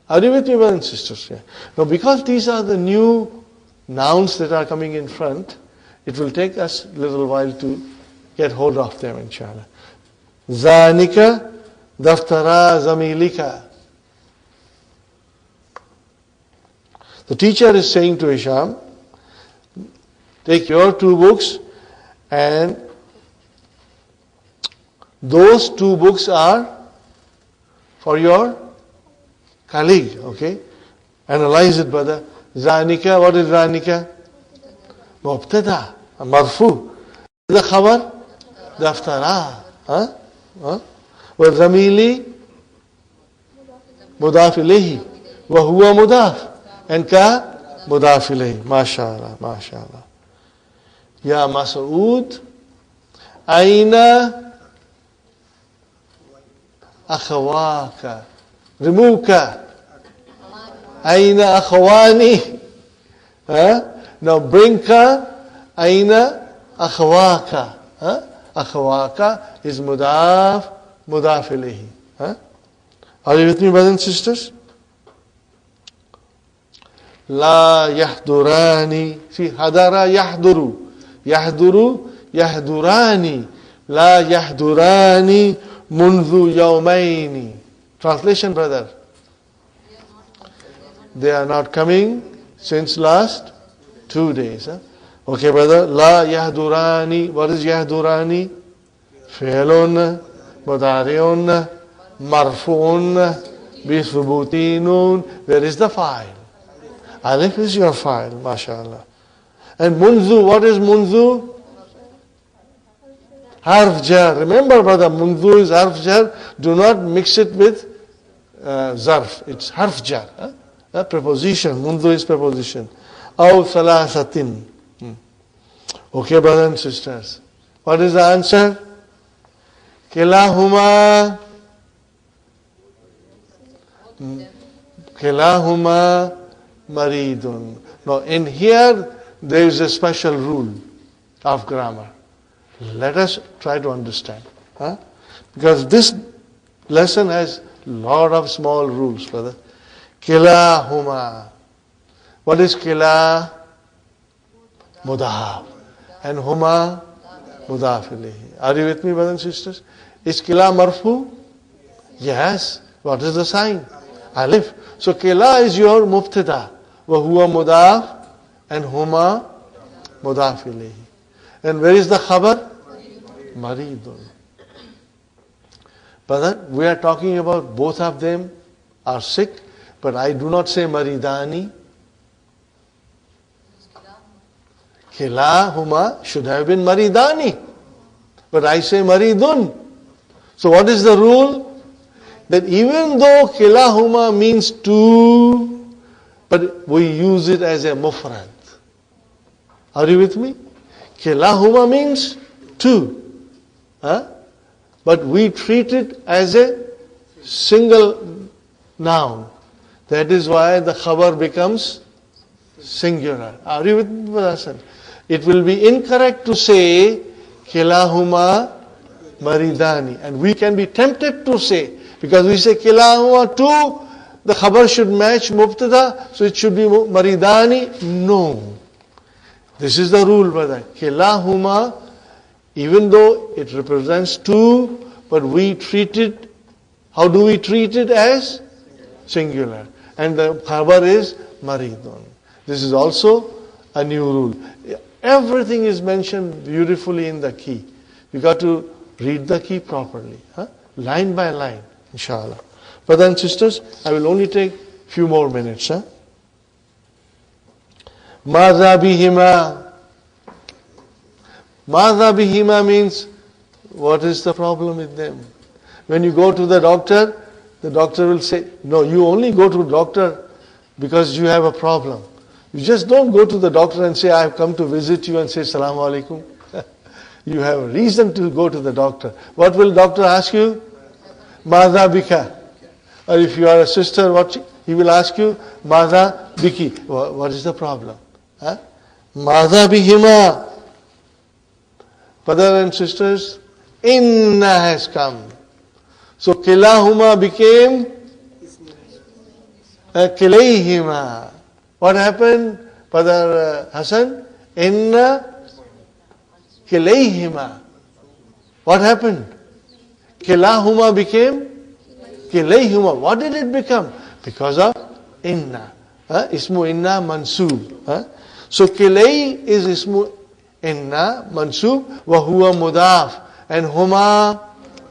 Are you with me, brothers and sisters? Yeah. Now, because these are the new nouns that are coming in front, it will take us a little while to get hold of them, inshallah. Zanika daftara zamilika. The teacher is saying to Hisham, take your 2 books and those 2 books are for your colleague, okay? Analyze it, brother. Zanika, what is Zanika? Mubtada, marfu. The khabar? Daftara. وَالزَّمِيلِ مُضَافِ إِلَيْهِ وَهُوَ مُضَافِ and ka مُضَافِ إِلَيْهِ. MashaAllah, MashaAllah. Ya Mas'ud, Aina akhawaka. Remove ka. Aina akhawani. Now bring ka. Aina akhawaka. Akhawaka is mudaf ilayhi. Are you with me, brothers and sisters? La yahdurani fi hadara yahduru. Yahduru yahdurani. La yahdurani mundu yawmaini. Translation, brother. They are not coming since last 2 days. Okay, brother. La yahdurani. What is yahdurani? Fi'lun, mudari'un, marfu'un, bithubutinun. Where is the file? Alif is your file, mashallah. And munzu, what is munzu? Harf jar. Remember, brother, munzu is harf jar. Do not mix it with zarf. It's harf jar. Preposition. Mundu is preposition. Aw thalathatin. Okay, brothers and sisters. What is the answer? Kilahuma. Kilahuma maridun. Now, in here, there is a special rule of grammar. Let us try to understand. Because this lesson has a lot of small rules, brother. Kilahuma. What is kila? Mudaf. And huma? Mudaf ilayhi. Are you with me, brothers and sisters? Is kila marfu? Yes. What is the sign? Alif. So kila is your mubtada. Wa huwa mudaf. And huma? Mudaf ilayhi. And where is the khabar? Maridun. Brother, we are talking about both of them are sick. But I do not say maridani. Kilahuma should have been maridani. But I say maridun. So what is the rule? That even though kilahuma means 2, but we use it as a mufrad. Are you with me? Kilahuma means 2. But we treat it as a single noun. That is why the khabar becomes singular. Are you with me, brother? It will be incorrect to say kilahuma maridani. And we can be tempted to say, because we say kilahuma 2, the khabar should match mubtada, so it should be maridani. No. This is the rule, brother. Kilahuma, even though it represents 2, but we treat it, how do we treat it? As singular. And the khabar is maridun. This is also a new rule. Everything is mentioned beautifully in the key. You got to read the key properly. Line by line, inshallah. Brothers and sisters, I will only take few more minutes. Madha bihima. Madha bihima means, what is the problem with them? When you go to the doctor will say, no, you only go to the doctor because you have a problem. You just don't go to the doctor and say, I have come to visit you and say, Salaam alaikum. You have a reason to go to the doctor. What will doctor ask you? Madha bika. Or if you are a sister, what he will ask you? Madha biki. What is the problem? Madha bihima. Brothers and sisters, inna has come. So kilahuma became kilayhima. What happened, Brother Hassan? Inna kilayhima. What happened? Kilahuma became kilayhima. What did it become? Because of inna. Ismu inna mansub. So kilay is ismu inna mansub wa huwa mudaf and huma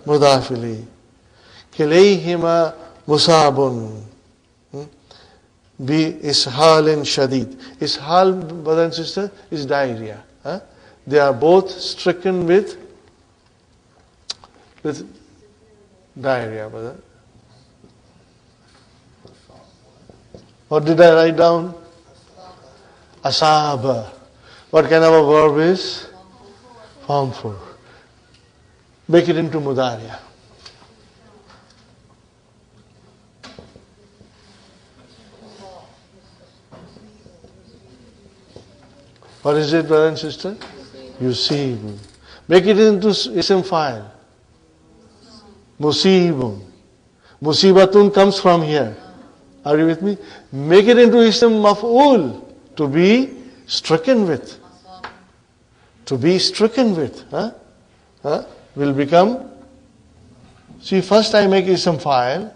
mudaf ilayh. Kilayhima musabun bi ishalin shadid. Ishal, brother and sister, is diarrhea. They are both stricken with diarrhea, brother. What did I write down? Asaba. What kind of a verb is? Form 4. Make it into mudariya. What is it, brother and sister? Yusib. Make it into ism file. Musibun. Musibatun comes from here. Are you with me? Make it into ism maf'ul. To be stricken with. To be stricken with. Will become. See, first I make ism file.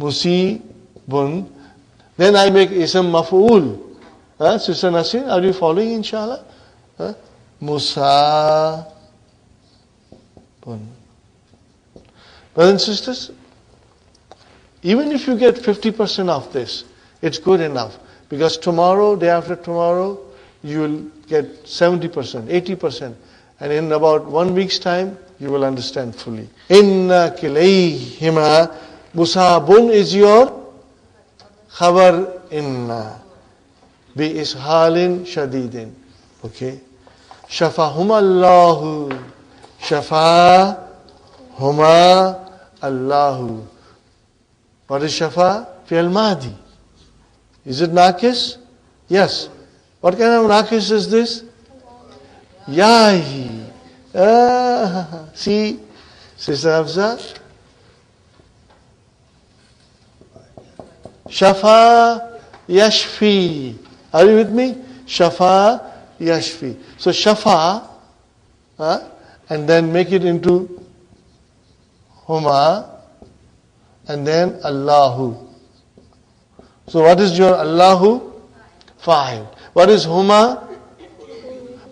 Musibun. Then I make ism maf'ul. Sister Nasrin, are you following, inshallah? Musa. Brothers and sisters, even if you get 50% of this, it's good enough. Because tomorrow, day after tomorrow, you will get 70%, 80%. And in about 1 week's time, you will understand fully. Inna kilayhima musabun is your khabar inna. Bi ishalin shadidin. Okay. Shafahuma Allahu. Shafahuma Allahu. What is shafa? Fi'al madi. Is it nakis? Yes. What kind of nakis is this? Yahi. See, Sister Hafsa. Shafa yashfi. Are you with me? Shafa yashfi. So shafa, and then make it into huma, and then Allahu. So what is your Allahu? Fa'il. What is huma?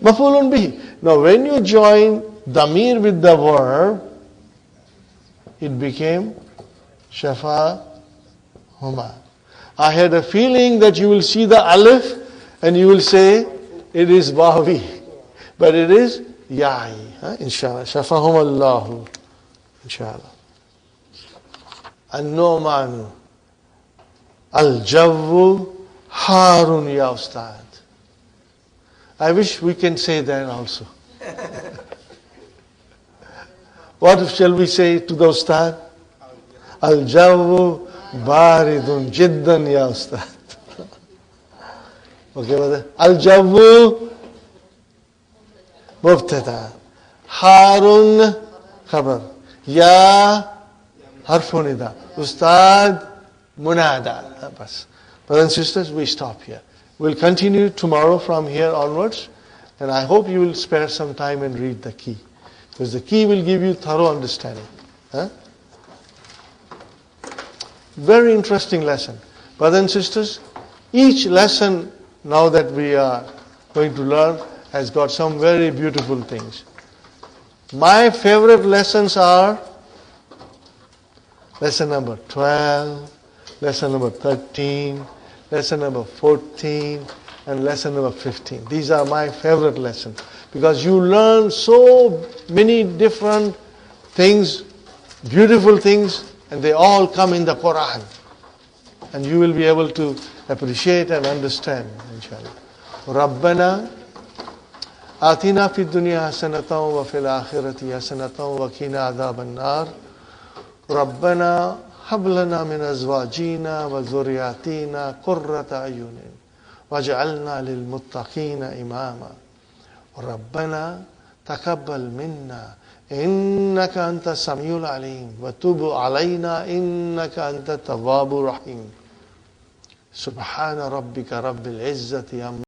Maf'ulun bihi. Now when you join damir with the verb, it became shafa huma. I had a feeling that you will see the alif and you will say it is wawi, but it is ya'i. Inshallah. Shafahum Allahu. Inshallah. An-Nu'manu. Al-Jawwu Harun ya Ustad. I wish we can say that also. What shall we say to the Ustad? Al-Jawwu Baridun Jiddan ya Ustad. Okay, brother. Al-Jawwu Mubtada. Harun Khabar. Ya Harfunida. Ustad Munada. Brothers and sisters, we stop here. We'll continue tomorrow from here onwards. And I hope you will spare some time and read the key. Because the key will give you thorough understanding. Very interesting lesson. Brothers and sisters, each lesson now that we are going to learn has got some very beautiful things. My favorite lessons are lesson number 12, lesson number 13, lesson number 14, and lesson number 15. These are my favorite lessons because you learn so many different things, beautiful things, and they all come in the Quran. And you will be able to appreciate and understand, inshallah. Rabbana atina fid dunya hasanatan wa fil akhirati hasanatan wa qina adhaban nar. Rabbana hab lana min azwajina wa dhurriyyatina qurrata ayunin waj'alna lil muttaqina imama. Rabbana taqabbal minna innaka anta samiul alim wa tub alayna innaka anta tawwabur rahim. Subhana rabbika rabbil izzati amma